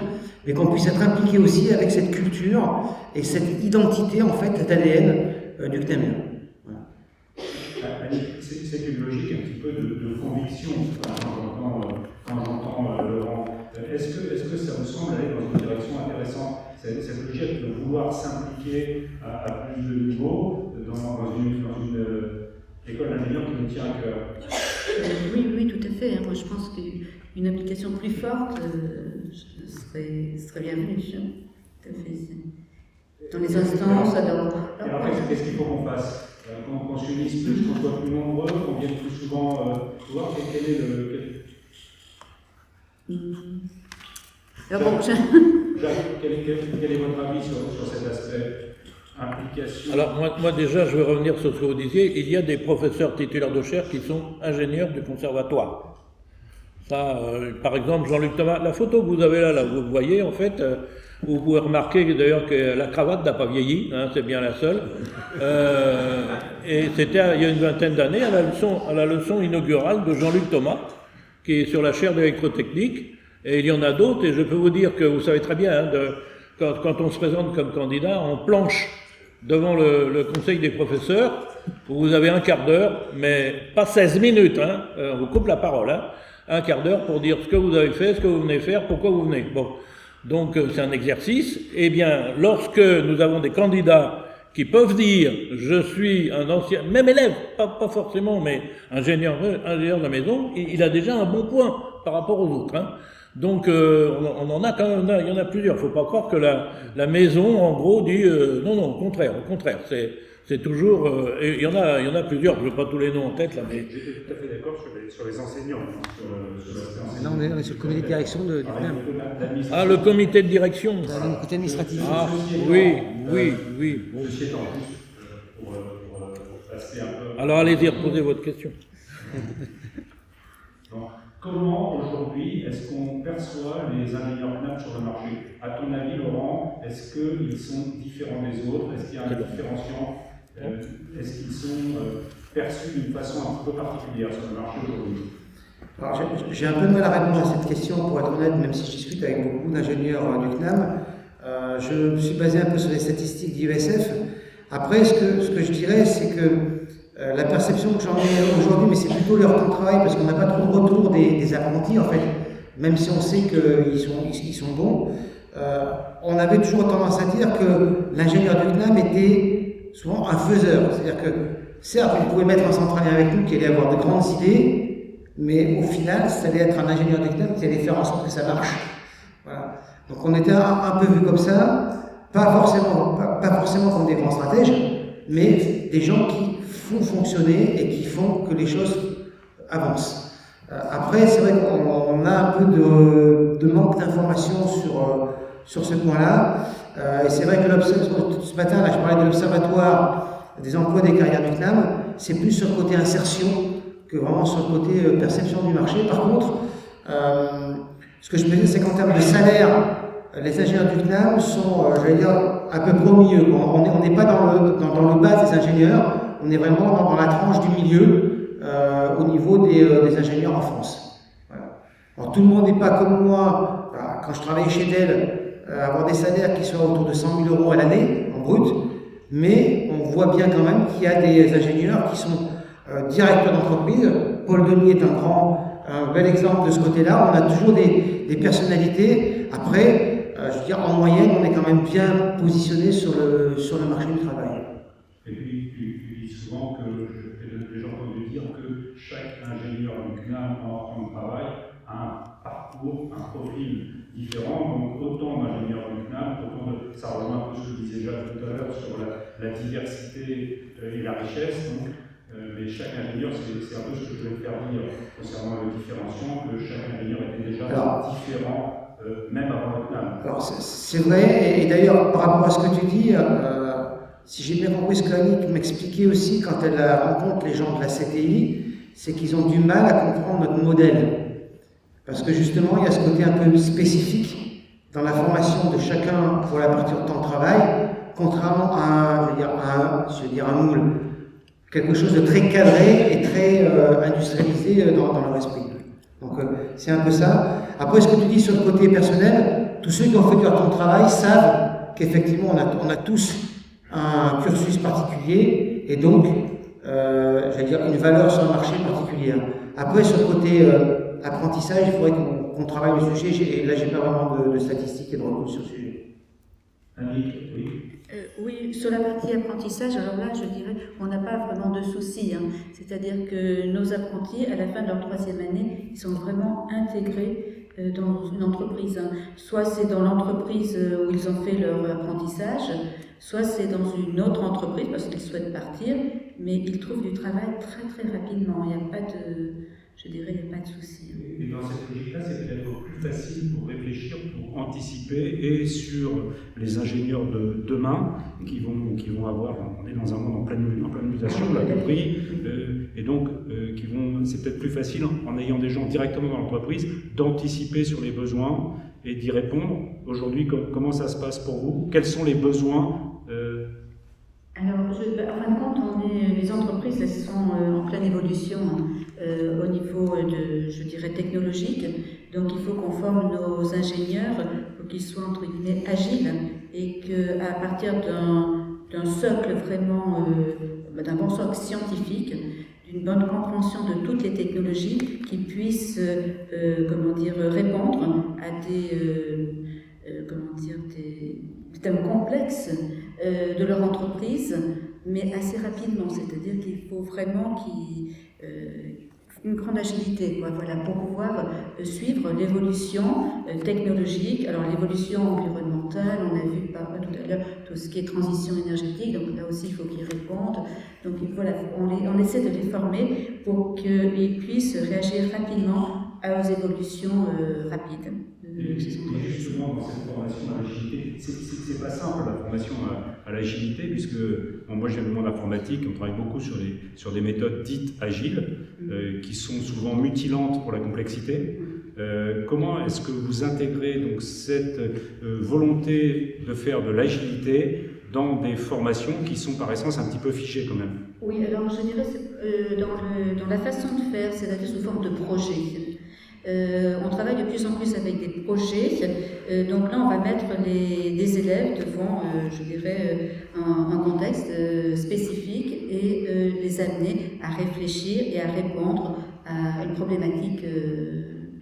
mais qu'on puisse être impliqué aussi avec cette culture et cette identité, en fait, cet ADN du CNAM. Voilà. C'est une logique un petit peu de conviction quand j'entends Laurent. Est-ce que ça vous semble aller dans une direction intéressante, cette logique de vouloir s'impliquer à plus de niveaux dans l'école d'ingénieur qui nous tient à cœur. Oui, tout à fait. Moi, je pense qu'une application plus forte serait bienvenue. Tout à fait. Dans les instances, alors qu'est-ce qu'il faut qu'on fasse? Qu'on s'unisse plus, qu'on soit plus nombreux, qu'on vienne plus souvent voir quel est le... Alors, bon, Jacques, quel est votre avis sur cet aspect implication? Alors moi déjà, je vais revenir sur ce que vous disiez. Il y a des professeurs titulaires de chaire qui sont ingénieurs du conservatoire. Ça, par exemple, Jean-Luc Thomas, la photo que vous avez là, vous voyez en fait, vous pouvez remarquer d'ailleurs que la cravate n'a pas vieilli, hein, c'est bien la seule. Et c'était il y a une vingtaine d'années à la leçon inaugurale de Jean-Luc Thomas, qui est sur la chaire d'électrotechnique. Et il y en a d'autres, et je peux vous dire que vous savez très bien, hein, quand on se présente comme candidat, on planche devant le conseil des professeurs, où vous avez un quart d'heure, mais pas 16 minutes, hein, on vous coupe la parole, hein, un quart d'heure pour dire ce que vous avez fait, ce que vous venez faire, pourquoi vous venez. Bon, donc c'est un exercice. Eh bien, lorsque nous avons des candidats qui peuvent dire « je suis un ancien, même élève, pas forcément, mais ingénieur de la maison », il a déjà un bon point par rapport aux autres, hein. Donc on en a quand même, il y en a plusieurs. Il ne faut pas croire que la maison, en gros, dit non, au contraire, c'est toujours. Et il y en a plusieurs. Je n'ai pas tous les noms en tête là, mais. J'étais tout à fait d'accord sur les enseignants. Là, on est sur le comité de direction du CNAM. Ah, le comité de direction. Le comité administratif. Ah, oui. Ceci étant, pour passer un peu. Alors allez-y, reposez votre question. Donc, comment aujourd'hui est-ce qu'on perçoit les ingénieurs CNAM sur le marché? À ton avis, Laurent, est-ce qu'ils sont différents des autres? Est-ce qu'il y a un différenciant? Est-ce qu'ils sont perçus d'une façon un petit peu particulière sur le marché aujourd'hui? Alors, j'ai un peu de mal à répondre à cette question, pour être honnête, même si je discute avec beaucoup d'ingénieurs du CNAM. Je me suis basé un peu sur les statistiques d'IESF. Après, ce que je dirais, c'est que la perception que j'en ai aujourd'hui, mais c'est plutôt leur temps de travail, parce qu'on n'a pas trop de retour des apprentis, en fait, même si on sait qu'ils sont bons. On avait toujours tendance à dire que l'ingénieur du CNAM était souvent un faiseur. C'est-à-dire que, certes, vous pouvez mettre un centralien avec nous qui allait avoir de grandes idées, mais au final, ça allait être un ingénieur du CNAM qui allait faire en sorte que ça marche. Voilà. Donc on était un peu vu comme ça, pas forcément comme des grands stratèges, mais des gens qui font fonctionner et qui font que les choses avancent. Après, c'est vrai qu'on a un peu de manque d'informations sur ce point-là. Et c'est vrai que ce matin, là, je parlais de l'Observatoire des emplois des carrières du CNAM, c'est plus sur le côté insertion que vraiment sur le côté perception du marché. Par contre, ce que je peux dire, c'est qu'en termes de salaire, les ingénieurs du CNAM sont, j'allais dire, à peu près au milieu. On n'est pas dans le bas des ingénieurs, on est vraiment dans la tranche du milieu au niveau des ingénieurs en France. Voilà. Alors, tout le monde n'est pas comme moi, quand je travaillais chez Dell, avoir des salaires qui soient autour de 100 000 € à l'année, en brut, mais on voit bien quand même qu'il y a des ingénieurs qui sont directeurs d'entreprise. Paul Denis est un bel exemple de ce côté-là. On a toujours des personnalités. Après, je veux dire, en moyenne, on est quand même bien positionné sur le marché du travail. Et puis, tu dis souvent que j'ai entendu dire que chaque ingénieur du CNAM en travail a un parcours, un profil différent. Donc, autant d'ingénieurs du CNAM, ça rejoint un peu ce que disait Jacques tout à l'heure sur la diversité et la richesse. Donc, mais chaque ingénieur, c'est un peu ce que je voulais faire dire concernant le différenciant, que chaque ingénieur était déjà différent. Même avant le CNAM. Alors c'est vrai, et d'ailleurs par rapport à ce que tu dis, si j'ai bien compris ce qu'Annick m'expliquait aussi quand elle rencontre les gens de la CTI, c'est qu'ils ont du mal à comprendre notre modèle. Parce que justement, il y a ce côté un peu spécifique dans la formation de chacun pour la partie de temps de travail, contrairement à un moule. Quelque chose de très cadré et très industrialisé dans leur esprit. Donc c'est un peu ça. Après, ce que tu dis sur le côté personnel, tous ceux qui ont fait du temps de travail savent qu'effectivement on a tous un cursus particulier et donc j'allais dire une valeur sur le marché particulière. Après, sur le côté apprentissage, il faudrait qu'on travaille le sujet, et là j'ai pas vraiment de statistiques et de recul sur le sujet. Annick, oui. Oui, sur la partie apprentissage, alors là, je dirais, on n'a pas vraiment de soucis. Hein. C'est-à-dire que nos apprentis, à la fin de leur 3e année, ils sont vraiment intégrés dans une entreprise. Hein. Soit c'est dans l'entreprise où ils ont fait leur apprentissage, soit c'est dans une autre entreprise parce qu'ils souhaitent partir, mais ils trouvent du travail très très rapidement. Il n'y a pas de, je dirais, il n'y a pas de souci. Et dans cette logique-là, c'est peut-être plus facile pour réfléchir, pour anticiper et sur les ingénieurs de demain qui vont avoir, on est dans un monde en pleine mutation, on l'a compris, et donc c'est peut-être plus facile en ayant des gens directement dans l'entreprise d'anticiper sur les besoins et d'y répondre. Aujourd'hui, comment ça se passe pour vous? Quels sont les besoins? Alors, en fin de compte, les entreprises, elles sont en pleine évolution au niveau je dirais, technologique. Donc, il faut qu'on forme nos ingénieurs pour qu'ils soient, entre guillemets, agiles et qu'à partir d'un socle vraiment, d'un bon socle scientifique, d'une bonne compréhension de toutes les technologies, qu'ils puissent, répondre à des thèmes complexes de leur entreprise, mais assez rapidement. C'est-à-dire qu'il faut vraiment une grande agilité, voilà, pour pouvoir suivre l'évolution technologique. Alors l'évolution environnementale, on a vu tout à l'heure tout ce qui est transition énergétique, donc là aussi il faut qu'ils répondent. Donc voilà, on essaie de les former pour qu'ils puissent réagir rapidement aux évolutions rapides. Et justement, dans cette formation à l'agilité, c'est pas simple la formation à l'agilité, puisque moi je viens du monde informatique, on travaille beaucoup sur des méthodes dites agiles, qui sont souvent mutilantes pour la complexité. Comment est-ce que vous intégrez donc cette volonté de faire de l'agilité dans des formations qui sont par essence un petit peu figées quand même? Oui, alors je dirais dans la façon de faire, c'est-à-dire sous forme de projet. On travaille de plus en plus avec des projets, donc là on va mettre des élèves devant, je dirais, un contexte spécifique et les amener à réfléchir et à répondre à une problématique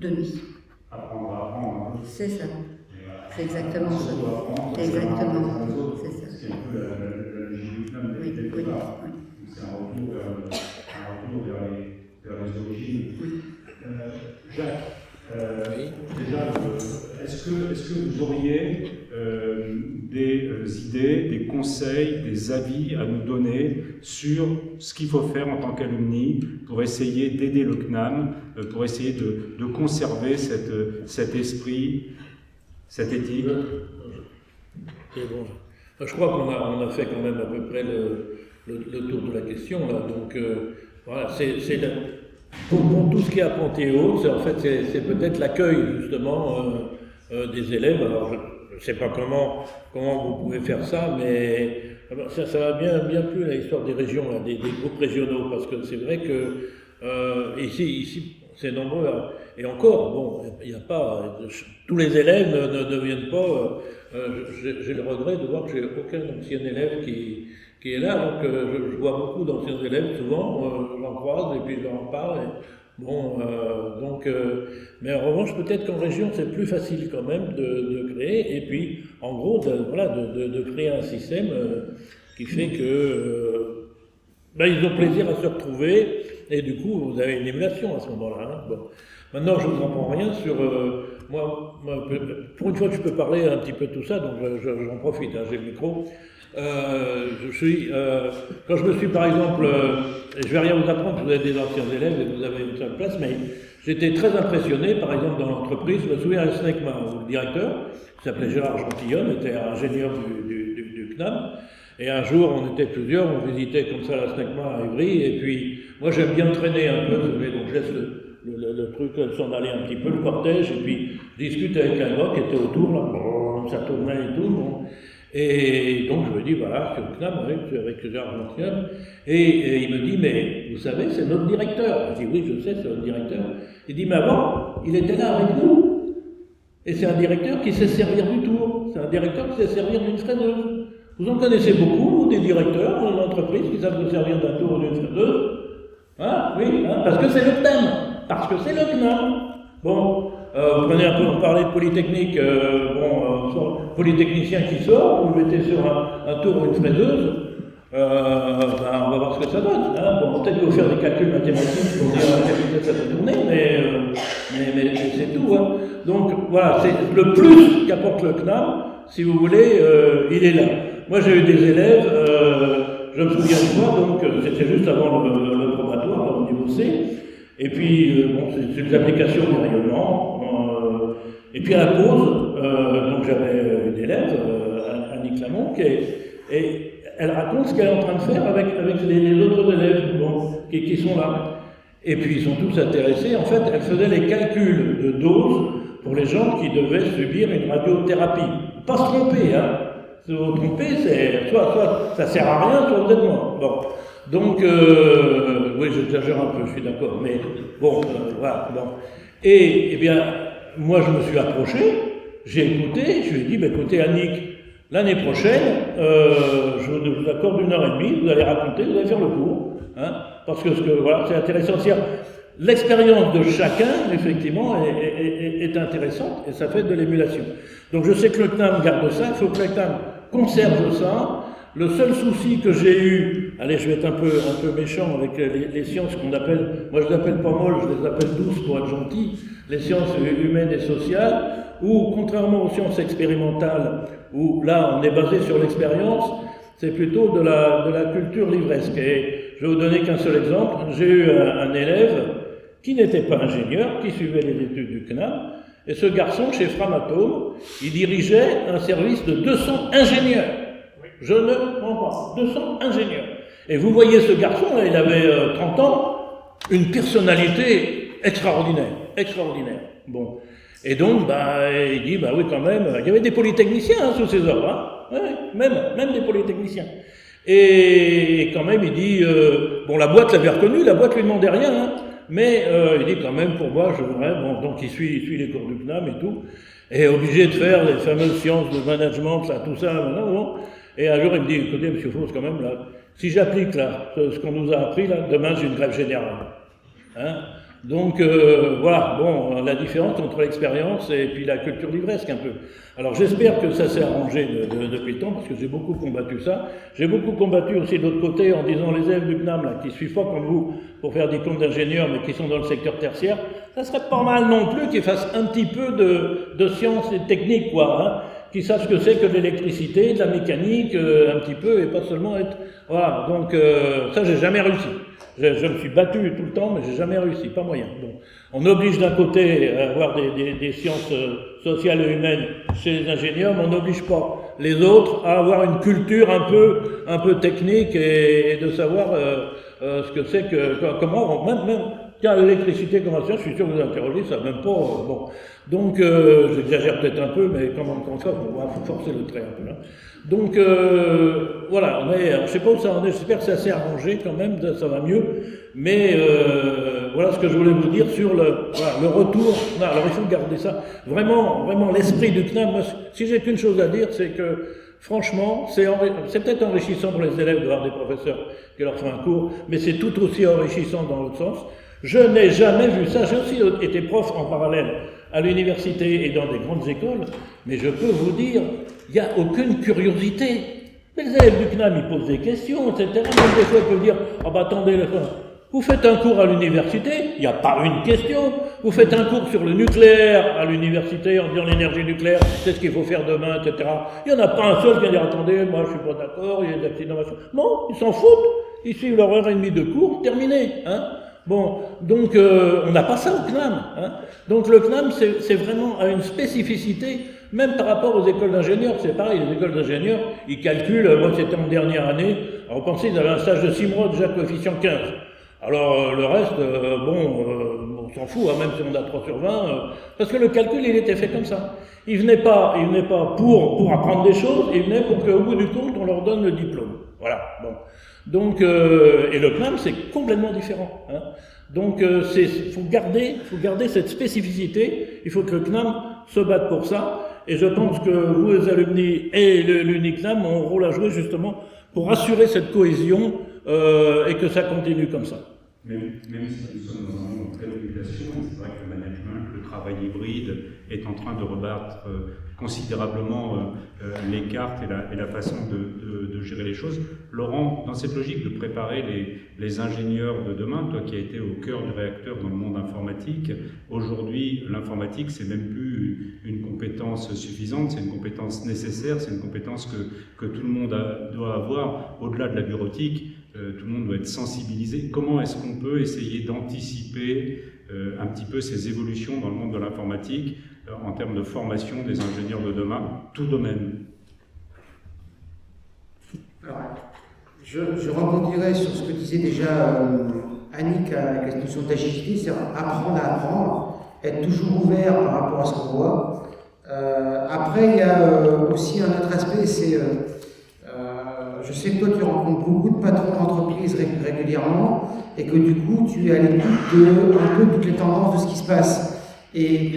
donnée. Apprendre à apprendre. C'est ça, c'est exactement ça. Exactement, c'est ça. C'est un peu la logique du CNAM quelque part. C'est un retour vers les origines. Oui. Jacques, déjà, est-ce que vous auriez des idées, des conseils, des avis à nous donner sur ce qu'il faut faire en tant qu'alumni pour essayer d'aider le CNAM, pour essayer de conserver cet esprit, cette éthique? C'est bon. Je crois qu'on a fait quand même à peu près le tour de la question là. Donc voilà, pour tout ce qui est apprenti et autres, c'est peut-être l'accueil justement des élèves. Alors je ne sais pas comment vous pouvez faire ça, mais ça va bien plus à l'histoire des régions, là, des groupes régionaux, parce que c'est vrai que ici c'est nombreux. Et encore, bon, il n'y a pas. Tous les élèves ne viennent pas. J'ai le regret de voir que j'ai aucun ancien élève qui est là, donc je vois beaucoup d'anciens élèves souvent, j'en croise et puis je leur en parle. Mais en revanche, peut-être qu'en région, c'est plus facile quand même de créer, et puis en gros, de créer un système qui fait que ils ont plaisir à se retrouver, et du coup, vous avez une émulation à ce moment-là. Hein. Bon. Maintenant, je ne vous apprends rien sur... moi, pour une fois que je peux parler un petit peu de tout ça, donc j'en profite, hein, j'ai le micro. Quand je me suis par exemple, je vais rien vous apprendre, vous êtes des anciens élèves et vous avez une seule place, mais j'étais très impressionné par exemple dans l'entreprise, je me souviens à SNECMA, où le directeur, qui s'appelait Gérard Gentillon, était ingénieur du CNAM, et un jour on était plusieurs, on visitait comme ça la SNECMA à Ivry, et puis moi j'aime bien traîner un peu, donc je laisse le truc s'en aller un petit peu, le cortège, et puis je discute avec un gars qui était autour, là, ça tournait et tout, bon. Et donc je me dis, voilà, c'est le CNAM avec Gérard Gentillon, et il me dit, mais vous savez, c'est notre directeur. Je dis, oui, je sais, c'est notre directeur. Il dit, mais avant, il était là avec nous, et c'est un directeur qui sait servir du tour, c'est un directeur qui sait servir d'une fraiseuse. Vous en connaissez beaucoup, des directeurs dans l'entreprise qui savent se servir d'un tour ou d'une fraiseuse? Hein? Oui, hein, parce que c'est le CNAM, parce que c'est le CNAM. Bon, Vous prenez un peu, on parlait de Polytechnique, polytechnicien qui sort, vous le mettez sur un tour ou une fraiseuse, on va voir ce que ça donne. Hein. Bon, peut-être qu'il faut faire des calculs mathématiques pour dire à quelle vitesse ça peut tourner, mais c'est tout. Hein. Donc voilà, c'est le plus qu'apporte le CNAM, si vous voulez, il est là. Moi j'ai eu des élèves, je me souviens de moi, donc c'était juste avant le probatoire, au niveau C, et puis c'est des applications de rayonnement, et puis à la pause, donc j'avais une élève, Annie Clamont, et elle raconte ce qu'elle est en train de faire avec les autres élèves qui sont là. Et puis ils sont tous intéressés. En fait, elle faisait les calculs de doses pour les gens qui devaient subir une radiothérapie. Pas se tromper, hein. Si vous vous trompez, c'est soit ça sert à rien, soit vous êtes mort. Bon. Donc, oui, j'exagère un peu, je suis d'accord. Mais bon, voilà. Bon. Et bien, moi je me suis approché, j'ai écouté, je lui ai dit, écoutez Annick, l'année prochaine, je vous accorde 1h30, vous allez raconter, vous allez faire le cours, hein, parce que voilà, c'est intéressant. L'expérience de chacun, effectivement, est intéressante et ça fait de l'émulation. Donc je sais que le CNAM garde ça, il faut que le CNAM conserve ça. Le seul souci que j'ai eu, allez, je vais être un peu méchant avec les sciences qu'on appelle, moi je les appelle pas molles, je les appelle douces pour être gentil, les sciences humaines et sociales, où contrairement aux sciences expérimentales, où là on est basé sur l'expérience, c'est plutôt de la culture livresque. Et je vais vous donner qu'un seul exemple. J'ai eu un élève qui n'était pas ingénieur, qui suivait les études du CNAM, et ce garçon, chez Framatome, il dirigeait un service de 200 ingénieurs. Je ne comprends pas. 200 ingénieurs. Et vous voyez ce garçon, là, il avait 30 ans, une personnalité extraordinaire. Extraordinaire. Bon. Et donc, il dit, oui, quand même, il y avait des polytechniciens sous ses ordres, hein. Ouais, même des polytechniciens. Et quand même, il dit, la boîte l'avait reconnu, la boîte lui demandait rien, hein, mais il dit quand même, pour moi, je voudrais, donc il suit les cours du CNAM et tout, et obligé de faire les fameuses sciences de management, là, tout ça, bon. Et un jour, il me dit, écoutez, monsieur Fausse, quand même, là, si j'applique, là, ce qu'on nous a appris, là, demain, j'ai une grève générale. Hein. Donc, voilà, la différence entre l'expérience et puis la culture livresque, un peu. Alors, j'espère que ça s'est arrangé depuis le temps, parce que j'ai beaucoup combattu ça. J'ai beaucoup combattu aussi de l'autre côté, en disant les élèves du CNAM, là, qui suivent pas comme vous, pour faire diplôme d'ingénieur, mais qui sont dans le secteur tertiaire, ça serait pas mal non plus qu'ils fassent un petit peu de sciences et techniques, quoi, hein, qui savent ce que c'est que de l'électricité, de la mécanique, un petit peu, et pas seulement être... Voilà, donc, ça, j'ai jamais réussi. Je me suis battu tout le temps, mais j'ai jamais réussi, pas moyen. Donc, on oblige d'un côté à avoir des sciences sociales et humaines chez les ingénieurs, mais on n'oblige pas les autres à avoir une culture un peu technique et de savoir ce que c'est comment même tiens, l'électricité conventionnelle, je suis sûr que vous interrogez, ça même pas bon. Donc j'exagère peut-être un peu, mais quand même comme ça, faut forcer le trait un peu là. Donc voilà, je sais pas où ça en est, j'espère que ça s'est arrangé quand même, ça va mieux, mais voilà ce que je voulais vous dire sur le retour. Non, alors il faut garder ça, vraiment l'esprit du CNAM. Moi, si j'ai qu'une chose à dire, c'est que franchement, c'est peut-être enrichissant pour les élèves de voir des professeurs qui leur font un cours, mais c'est tout aussi enrichissant dans l'autre sens. Je n'ai jamais vu ça, j'ai aussi été prof en parallèle à l'université et dans des grandes écoles, mais je peux vous dire, il n'y a aucune curiosité. Mais les élèves du CNAM, ils posent des questions, etc. Même des fois, ils peuvent dire, attendez, vous faites un cours à l'université, il n'y a pas une question. Vous faites un cours sur le nucléaire à l'université en disant l'énergie nucléaire, c'est ce qu'il faut faire demain, etc. Il n'y en a pas un seul qui va dire, attendez, moi je ne suis pas d'accord, il y a des accidents, machin. Non, ils s'en foutent, ils suivent leur heure et demie de cours, terminé, hein. Bon, donc on n'a pas ça au CNAM. Hein. Donc le CNAM, c'est vraiment une spécificité, même par rapport aux écoles d'ingénieurs. C'est pareil, les écoles d'ingénieurs, ils calculent, moi c'était en dernière année, alors pensez, ils avaient un stage de 6 mois, déjà coefficient 15. Alors le reste, on s'en fout, hein, même si on a 3 sur 20, parce que le calcul, il était fait comme ça. Ils venaient pas pour apprendre des choses, ils venaient pour qu'au bout du compte, on leur donne le diplôme. Voilà, bon. Donc, et le CNAM, c'est complètement différent. Hein. Donc, faut garder cette spécificité. Il faut que le CNAM se batte pour ça. Et je pense que vous, les alumni et l'UNICNAM, ont un rôle à jouer justement pour assurer cette cohésion et que ça continue comme ça. Même si nous sommes dans un monde très d'éducation, c'est vrai que le management, le travail appareil hybride est en train de rebattre considérablement les cartes et la façon de gérer les choses. Laurent, dans cette logique de préparer les ingénieurs de demain, toi qui as été au cœur du réacteur dans le monde informatique, aujourd'hui l'informatique c'est même plus une compétence suffisante, c'est une compétence nécessaire, c'est une compétence que tout le monde doit avoir au-delà de la bureautique. Tout le monde doit être sensibilisé. Comment est-ce qu'on peut essayer d'anticiper un petit peu ces évolutions dans le monde de l'informatique en termes de formation des ingénieurs de demain, tout domaine? Alors, je rebondirai sur ce que disait déjà Annick avec la notion d'agilité, c'est-à-dire apprendre à apprendre, être toujours ouvert par rapport à ce qu'on voit. Après, il y a aussi un autre aspect, c'est je sais que toi tu rencontres beaucoup de patrons d'entreprise régulièrement et que du coup tu es à l'écoute de un peu toutes les tendances de ce qui se passe. Et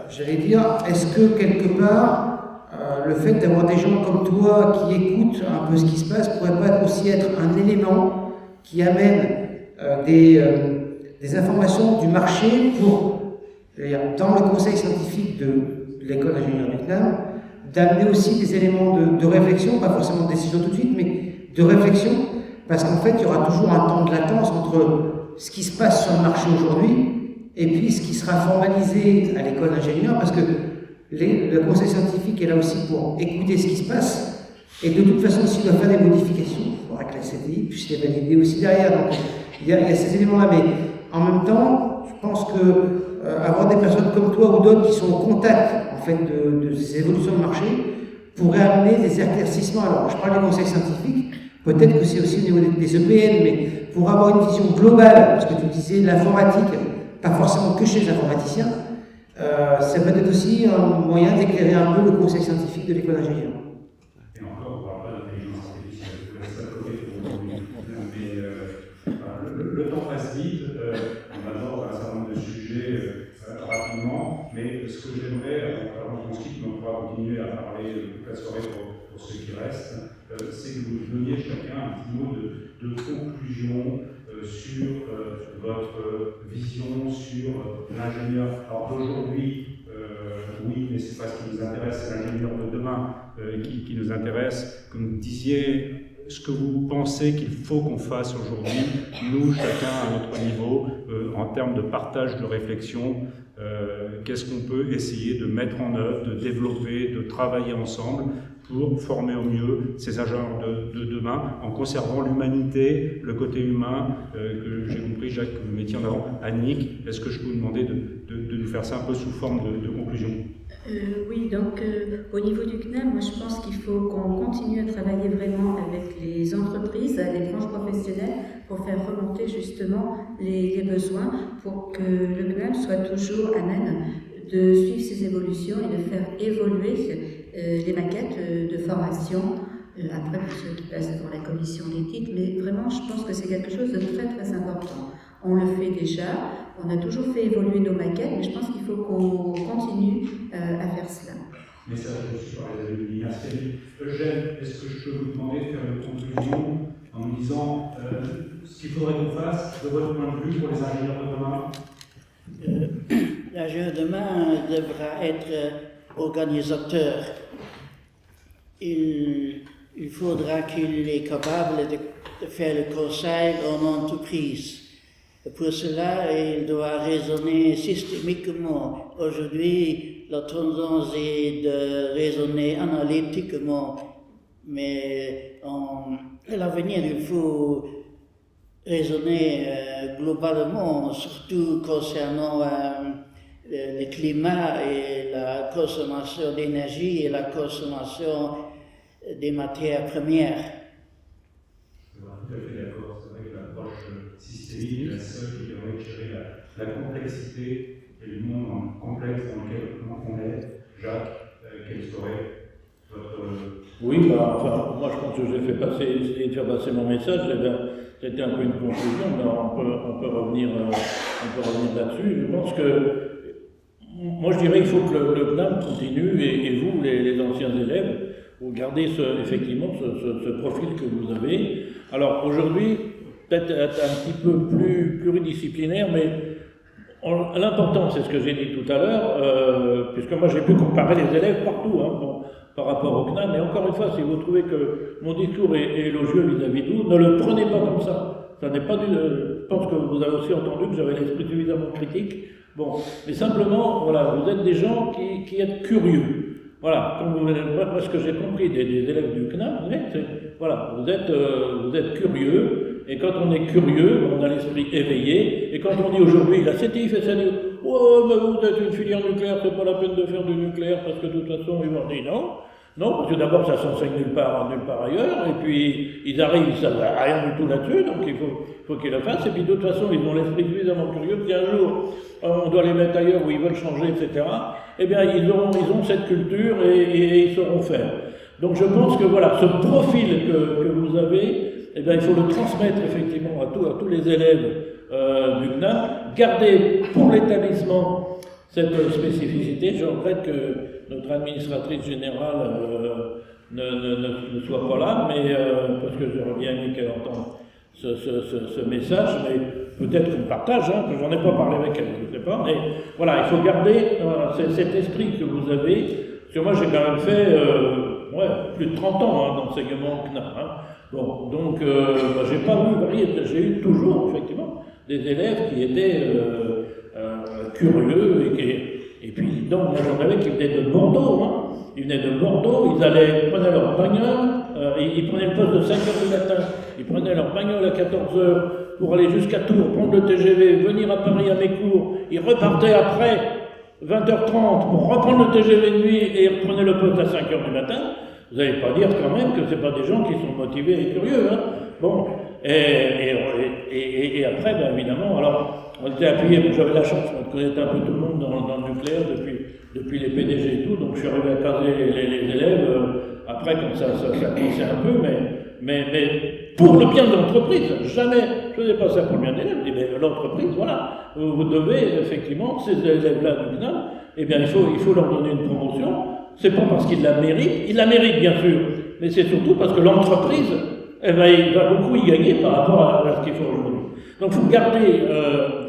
j'allais dire, est-ce que quelque part le fait d'avoir des gens comme toi qui écoutent un peu ce qui se passe pourrait pas aussi être un élément qui amène des informations du marché pour, dans le conseil scientifique de l'école d'ingénieur du CNAM, d'amener aussi des éléments de réflexion, pas forcément de décision tout de suite, mais de réflexion, parce qu'en fait, il y aura toujours un temps de latence entre ce qui se passe sur le marché aujourd'hui et puis ce qui sera formalisé à l'école d'ingénieur, parce que le conseil scientifique est là aussi pour écouter ce qui se passe, et de toute façon, s'il doit faire des modifications, il faudra que la CTI puisse les valider aussi derrière. Donc, il y a ces éléments-là, mais en même temps, je pense que avoir des personnes comme toi ou d'autres qui sont au contact en fait, de ces évolutions de marché pourrait amener des éclaircissements. Alors, je parle des conseils scientifiques, peut-être que c'est aussi au niveau des EPN, mais pour avoir une vision globale, parce que tu disais l'informatique, pas forcément que chez les informaticiens, ça peut être aussi un moyen d'éclairer un peu le conseil scientifique de l'école d'ingénieur. Et encore, on ne parle pas d'intelligence artificielle, je laisse ça côté pour aujourd'hui. Mais le temps passe vite, on aborde un certain nombre de sujets rapidement, mais ce que j'aimerais, alors on se quitte, mais on pourra continuer à parler toute la soirée pour ceux qui restent, c'est que vous donniez chacun un petit mot de conclusion sur votre vision sur l'ingénieur. Alors d'aujourd'hui, oui, mais c'est pas ce qui nous intéresse, c'est l'ingénieur de demain qui nous intéresse. Comme vous disiez, ce que vous pensez qu'il faut qu'on fasse aujourd'hui, nous, chacun à notre niveau, en termes de partage de réflexion, qu'est-ce qu'on peut essayer de mettre en œuvre, de développer, de travailler ensemble pour former au mieux ces ingénieurs de demain, en conservant l'humanité, le côté humain, que j'ai compris, Jacques, que vous mettiez en avant. Annick, est-ce que je peux vous demander de nous faire ça un peu sous forme de conclusion? Oui, donc au niveau du CNAM, moi je pense qu'il faut qu'on continue à travailler vraiment avec les entreprises, les branches professionnelles, pour faire remonter justement les besoins, pour que le CNAM soit toujours à même de suivre ces évolutions et de faire évoluer les maquettes de formation, après pour ceux qui passent devant la commission d'éthique, mais vraiment je pense que c'est quelque chose de très très important. On le fait déjà, on a toujours fait évoluer nos maquettes, mais je pense qu'il faut qu'on continue à faire cela. Message reçu par les alumni. Merci. Eugène, est-ce que je peux vous demander de faire une conclusion en nous disant ce qu'il faudrait qu'on fasse de votre point de vue pour les ingénieurs de demain? L'ingénieur de demain devra être organisateur. Il faudra qu'il est capable de faire le conseil en entreprise. Pour cela, il doit raisonner systémiquement. Aujourd'hui, la tendance est de raisonner analytiquement, mais à l'avenir, il faut raisonner globalement, surtout concernant le climat et la consommation d'énergie et la consommation des matières premières. Je suis tout à fait d'accord. C'est vrai que l'approche systémique est la seule qui permet de gérer la complexité et le monde complexe dans lequel on est. Jacques, quel serait votre... Oui, moi je pense que j'ai essayé de faire passer mon message. C'était un peu une conclusion, mais on peut revenir là-dessus. Je pense que moi je dirais qu'il faut que le CNAM continue et vous, les anciens élèves, vous gardez effectivement ce profil que vous avez. Alors aujourd'hui, peut-être être un petit peu plus pluridisciplinaire, mais L'important, c'est ce que j'ai dit tout à l'heure, puisque moi j'ai pu comparer les élèves partout, hein, bon, par rapport au CNAM, mais encore une fois, si vous trouvez que mon discours est élogieux vis-à-vis de vous, ne le prenez pas comme ça. Ça n'est pas je pense que vous avez aussi entendu que j'avais l'esprit suffisamment critique. Bon, mais simplement, voilà, vous êtes des gens qui êtes curieux. Voilà, comme moi, ce que j'ai compris des élèves du CNAM, voilà, vous êtes curieux, et quand on est curieux, on a l'esprit éveillé, et quand on dit aujourd'hui, la CETIF et ça dit, oh, mais vous êtes une filière nucléaire, c'est pas la peine de faire du nucléaire, parce que de toute façon, ils vont dire non. Non, parce que d'abord, ça s'enseigne nulle part ailleurs, et puis ils arrivent, ils savent rien du tout là-dessus, donc il faut qu'ils le fassent, et puis de toute façon, ils ont l'esprit suffisamment curieux, si un jour, on doit les mettre ailleurs où ils veulent changer, etc., eh bien, ils ont cette culture et ils sauront faire. Donc je pense que voilà, ce profil que vous avez, eh bien, il faut le transmettre effectivement à tous les élèves du CNAM, garder pour l'établissement cette spécificité. Je regrette que notre administratrice générale ne soit pas là, mais parce que j'aurais bien aimé qu'elle entende ce message, mais peut-être qu'on partage, hein, que j'en ai pas parlé avec elle, je ne sais pas, mais voilà, il faut garder cet esprit que vous avez, parce que moi j'ai quand même fait plus de 30 ans d'enseignement au CNAM, hein. Bon, donc j'ai pas vu varier, j'ai eu toujours effectivement des élèves qui étaient curieux et puis donc moi j'en avais qui venaient de Bordeaux, hein. Ils venaient de Bordeaux, ils prenaient leur bagnole, ils prenaient le poste de 5h du matin, ils prenaient leur bagnole à 14h pour aller jusqu'à Tours, prendre le TGV, venir à Paris à mes cours, ils repartaient après 20h30 pour reprendre le TGV de nuit et ils reprenaient le poste à 5h du matin. Vous n'allez pas dire quand même que ce n'est pas des gens qui sont motivés et curieux, hein. Bon, et après, ben, évidemment, alors, on était appuyé, j'avais la chance de connaître un peu tout le monde dans le nucléaire depuis les PDG et tout, donc je suis arrivé à caser les élèves, après, comme ça commençait un peu, mais pour le bien de l'entreprise, jamais, je ne faisais pas ça pour le bien des élèves, mais l'entreprise, voilà, vous devez, effectivement, ces élèves-là du CNAM, eh bien, il faut leur donner une promotion. C'est pas parce qu'ils la méritent bien sûr, mais c'est surtout parce que l'entreprise, il va beaucoup y gagner par rapport à ce qu'il faut aujourd'hui. Donc, il faut garder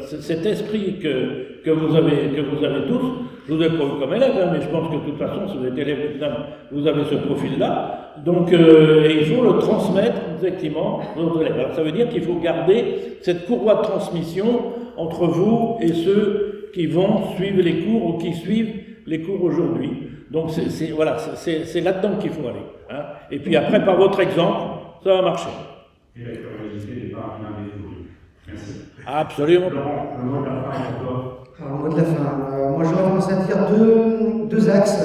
cet esprit que vous avez tous. Je vous ai pas vu comme élève, hein, mais je pense que de toute façon, si vous êtes élève du CNAM, vous avez ce profil-là. Donc, il faut le transmettre effectivement aux élèves. Alors, ça veut dire qu'il faut garder cette courroie de transmission entre vous et ceux qui vont suivre les cours ou qui suivent les cours aujourd'hui. Donc c'est là-dedans qu'il faut aller. Hein. Et puis après, par votre exemple, ça va marcher. Et la curiosité n'est pas un des deux. Merci. Absolument. Laurent, le mot de la fin encore. Alors, le mot de la fin. Moi, j'aurais tendance à dire deux axes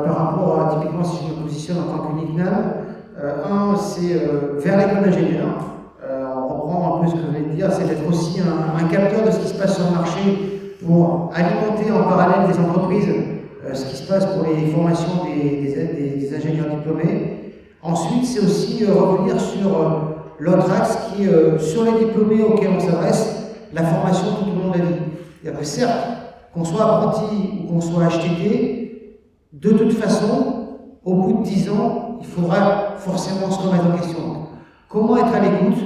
par rapport à, typiquement, si je me positionne en tant qu'UNICNAM. Un, c'est vers l'école d'ingénieur. On reprend un peu ce que vous venez de dire, c'est d'être aussi un capteur de ce qui se passe sur le marché pour alimenter en parallèle des entreprises ce qui se passe pour les formations des ingénieurs diplômés. Ensuite, c'est aussi revenir sur l'autre axe qui est sur les diplômés auxquels on s'adresse, la formation tout au long de la vie. C'est-à-dire que certes, qu'on soit apprenti ou qu'on soit HTT, de toute façon, au bout de 10 ans, il faudra forcément se remettre en question. Comment être à l'écoute?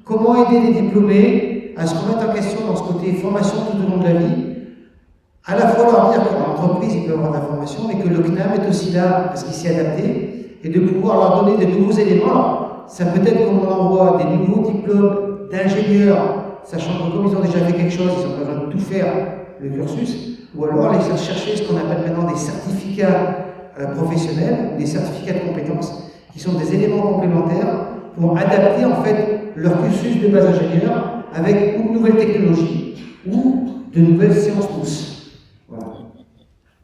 Comment aider les diplômés à se remettre en question dans ce côté formation tout au long de la vie? À la fois leur dire que l'entreprise, il peut avoir de la formation, mais que le CNAM est aussi là parce qu'il s'est adapté, et de pouvoir leur donner de nouveaux éléments. Alors, ça peut être comme on envoie des nouveaux diplômes d'ingénieurs, sachant que comme ils ont déjà fait quelque chose, ils ont besoin de tout faire, le cursus, ou alors aller chercher ce qu'on appelle maintenant des certificats professionnels, des certificats de compétences, qui sont des éléments complémentaires pour adapter en fait leur cursus de base ingénieur avec ou de nouvelles technologies ou de nouvelles sciences pousses. Voilà.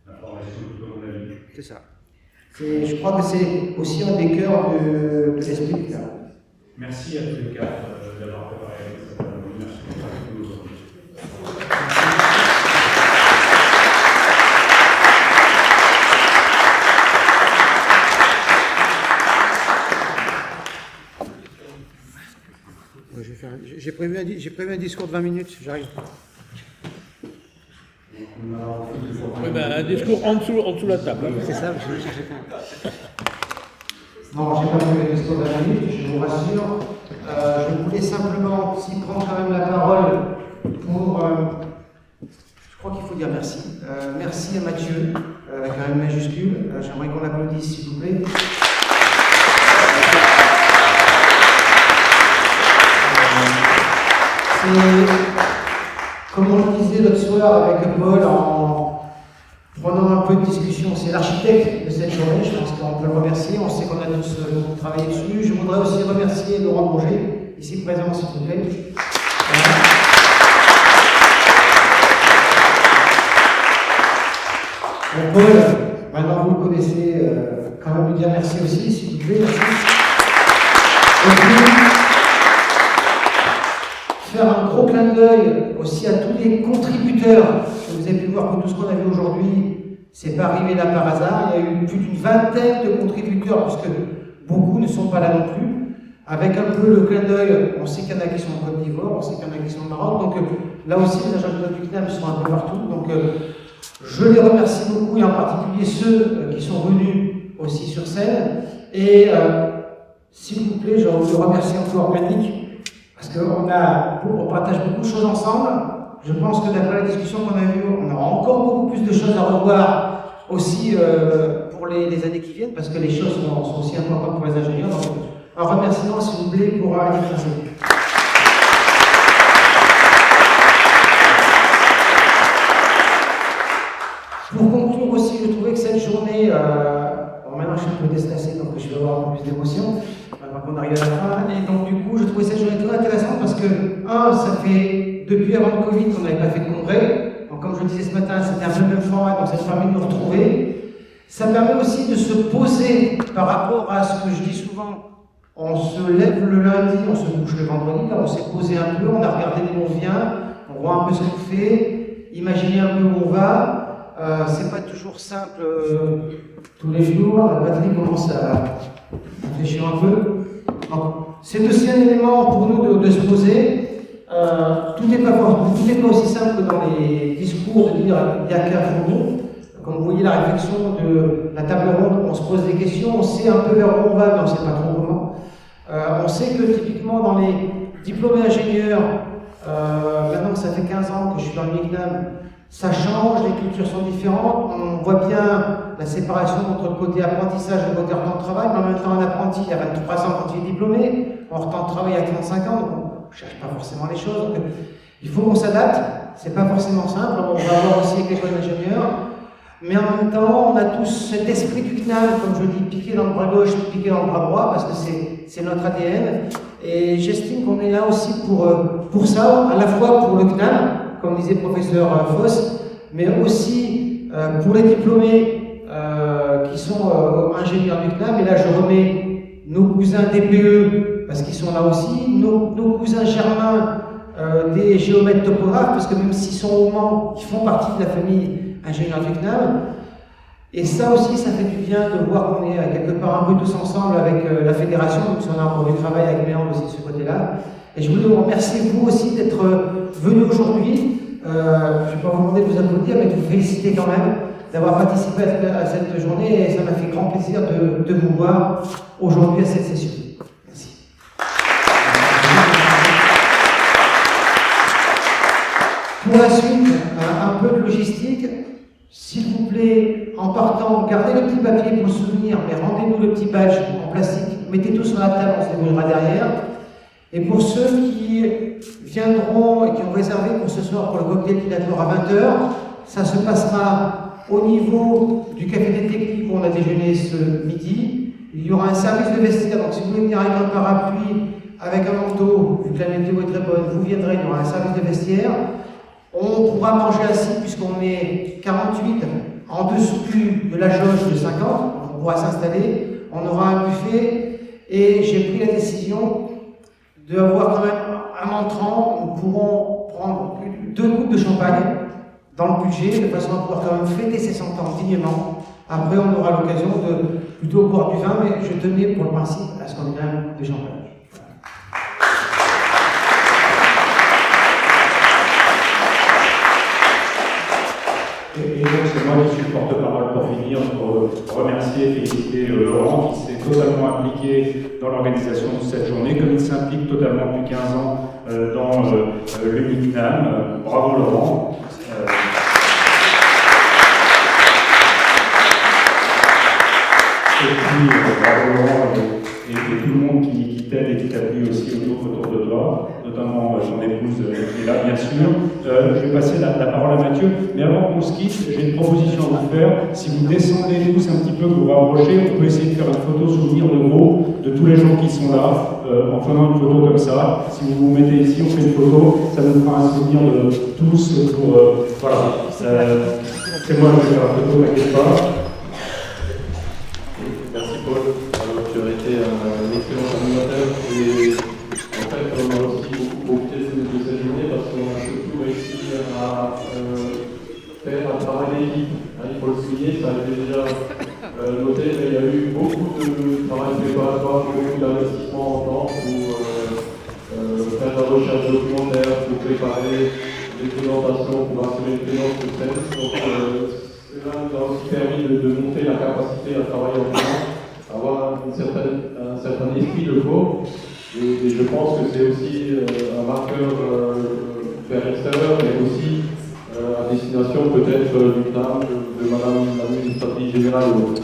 La formation tout au long de la vie. C'est ça. Je crois que c'est aussi un des cœurs de l'esprit CNAM. Merci à tous les quatre d'avoir préparé cette table. Merci pour tous nos aujourd'hui. J'ai prévu un discours de 20 minutes, j'arrive. Oui, ben, un discours en dessous la table. C'est ça, je vais chercher quand même. Non, j'ai pas prévu un discours de 20 minutes, je vous rassure. Je voulais simplement aussi prendre quand même la parole pour dire merci. Merci à Mathieu, avec un M majuscule. J'aimerais qu'on l'applaudisse, s'il vous plaît. Comme on le disait l'autre soir avec Paul, en prenant un peu de discussion, c'est l'architecte de cette journée, je pense qu'on peut le remercier, on sait qu'on a tous travaillé dessus. Je voudrais aussi remercier Laurent Bonger, ici présent s'il vous plaît. Paul, maintenant vous le connaissez, quand même lui dire merci aussi, s'il vous plaît, merci. Et puis, faire un gros clin d'œil aussi à tous les contributeurs. Vous avez pu voir que tout ce qu'on a vu aujourd'hui, c'est pas arrivé là par hasard. Il y a eu plus d'une vingtaine de contributeurs, puisque beaucoup ne sont pas là non plus. Avec un peu le clin d'œil, on sait qu'il y en a qui sont en Côte d'Ivoire, on sait qu'il y en a qui sont au Maroc. Donc là aussi, les agents du CNAM sont un peu partout. Donc je les remercie beaucoup, et en particulier ceux qui sont venus aussi sur scène. Et s'il vous plaît, je veux remercier encore Yannick, parce qu'on partage beaucoup de choses ensemble. Je pense que d'après la discussion qu'on a eue, on aura encore beaucoup plus de choses à revoir aussi pour les années qui viennent, parce que les choses sont aussi importantes pour les ingénieurs. Donc, un remerciement, s'il vous plaît, pour Annick Français. Pour conclure aussi, je trouvais que cette journée, maintenant je suis un peu déstressé, donc je vais avoir un peu plus d'émotion, maintenant qu'on arrive à la fin, et donc du coup, je trouvais cette journée très intéressante parce que, ça fait depuis avant le Covid qu'on n'avait pas fait de congrès, donc comme je le disais ce matin, c'était un peu le même format, donc ça nous permet de nous retrouver. Ça permet aussi de se poser par rapport à ce que je dis souvent. On se lève le lundi, on se couche le vendredi, là on s'est posé un peu, on a regardé d'où on vient, on voit un peu ce qu'on fait, imaginer un peu où on va. C'est pas toujours simple tous les jours, la batterie commence à réfléchir un peu. C'est aussi un élément pour nous de se poser. Tout n'est pas aussi simple que dans les discours de dire il y a qu'un fourneau. Comme vous voyez la réflexion de la table ronde, on se pose des questions, on sait un peu vers où on va, mais on ne sait pas trop comment. On sait que typiquement dans les diplômés ingénieurs, maintenant que ça fait 15 ans que je suis dans le MICNAM, ça change, les cultures sont différentes, on voit bien la séparation entre le côté apprentissage et le côté temps de travail, mais en même temps un apprenti il y a 23 ans quand il est diplômé, en temps de travail à 35 ans, donc on ne cherche pas forcément les choses. Donc, il faut qu'on s'adapte, c'est pas forcément simple, on va voir aussi avec l'école d'ingénieur, mais en même temps on a tous cet esprit du CNAM, comme je dis, piqué dans le bras gauche, piqué dans le bras droit, parce que c'est notre ADN, et j'estime qu'on est là aussi pour ça, à la fois pour le CNAM, comme disait le professeur Foss, mais aussi pour les diplômés qui sont ingénieurs du CNAM. Et là, je remets nos cousins DPE, parce qu'ils sont là aussi, nos cousins germains des géomètres topographes, parce que même s'ils sont au Mans, ils font partie de la famille ingénieurs du CNAM. Et ça aussi, ça fait du bien de voir qu'on est quelque part un peu tous ensemble avec la fédération, donc si on a encore du travail avec Méandre aussi de ce côté-là. Et je voulais vous remercier, vous aussi, d'être venus aujourd'hui. Je ne vais pas vous demander de vous applaudir, mais de vous féliciter quand même d'avoir participé à cette journée. Et ça m'a fait grand plaisir de vous voir aujourd'hui à cette session. Merci. Pour la suite, un peu de logistique. S'il vous plaît, en partant, gardez le petit papier pour le souvenir, mais rendez-nous le petit badge en plastique. Mettez tout sur la table, on se débrouillera derrière. Et pour ceux qui viendront et qui ont réservé pour ce soir pour le cocktail dînatoire à 20h, ça se passera au niveau du café des techniques où on a déjeuné ce midi. Il y aura un service de vestiaire, donc si vous voulez venir avec un parapluie, avec un manteau, vu que la météo est très bonne, vous viendrez, il y aura un service de vestiaire. On pourra manger assis puisqu'on est 48 en dessous de la jauge de 50, on pourra s'installer, on aura un buffet et j'ai pris la décision d'avoir quand même un entrant, nous pourrons prendre 2 coupes de champagne dans le budget, de façon à pouvoir quand même fêter ces 100 ans dignement. Après, on aura l'occasion de plutôt boire du vin, mais je tenais pour le principe à ce qu'on ait un coupe de champagne. Et donc c'est moi qui suis le porte-parole pour finir, pour remercier et féliciter Laurent qui s'est totalement impliqué dans l'organisation de cette journée, comme il s'implique totalement depuis 15 ans dans le MICNAM. Bravo Laurent. puis bravo Laurent et tout le monde qui t'aide et qui t'appuie aussi autour de toi, notamment son épouse qui est là, bien sûr. Je vais passer la parole à Mathieu, mais avant qu'on se quitte, j'ai une proposition à vous faire. Si vous descendez tous un petit peu, vous vous rapprochez, on peut essayer de faire une photo souvenir de groupe de tous les gens qui sont là, en faisant une photo comme ça. Si vous vous mettez ici, on fait une photo, ça nous fera un souvenir de tous pour... voilà. C'est moi qui vais faire la photo, t'inquiète pas. Merci Paul. Tu as été un excellent animateur et en fait on a aussi beaucoup profité de cette journée parce qu'on a surtout réussi à faire un travail d'équipe. Il faut le souligner, ça a été déjà noté, mais il y a eu beaucoup de travail préparatoire, beaucoup d'investissement en temps pour faire la recherche documentaire, pour préparer des présentations, pour assurer une présence de scène. Donc cela nous a aussi permis de monter la capacité à travailler ensemble, avoir un certain esprit de groupe. Et je pense que c'est aussi un marqueur vers l'extérieur, mais aussi à destination peut-être du CNAM, de Madame l'administratrice générale ou autre.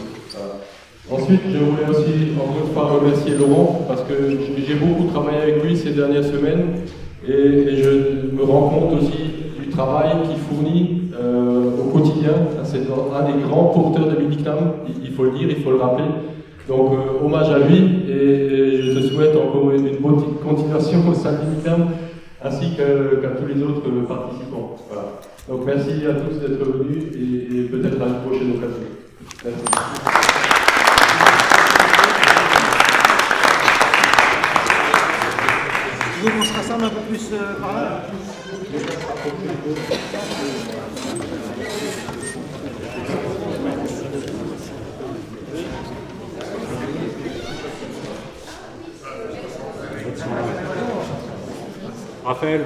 Ensuite, je voulais aussi encore une fois remercier Laurent parce que j'ai beaucoup travaillé avec lui ces dernières semaines et je me rends compte aussi du travail qu'il fournit au quotidien. C'est un des grands porteurs de Mediclam, il faut le dire, il faut le rappeler. Donc hommage à lui et je te souhaite encore une bonne continuation au sein de Mediclam ainsi qu'à tous les autres participants. Voilà. Donc merci à tous d'être venus et peut-être à une prochaine occasion. Merci. Vous voulez qu'on se rassemble un peu plus par là? Raphaël.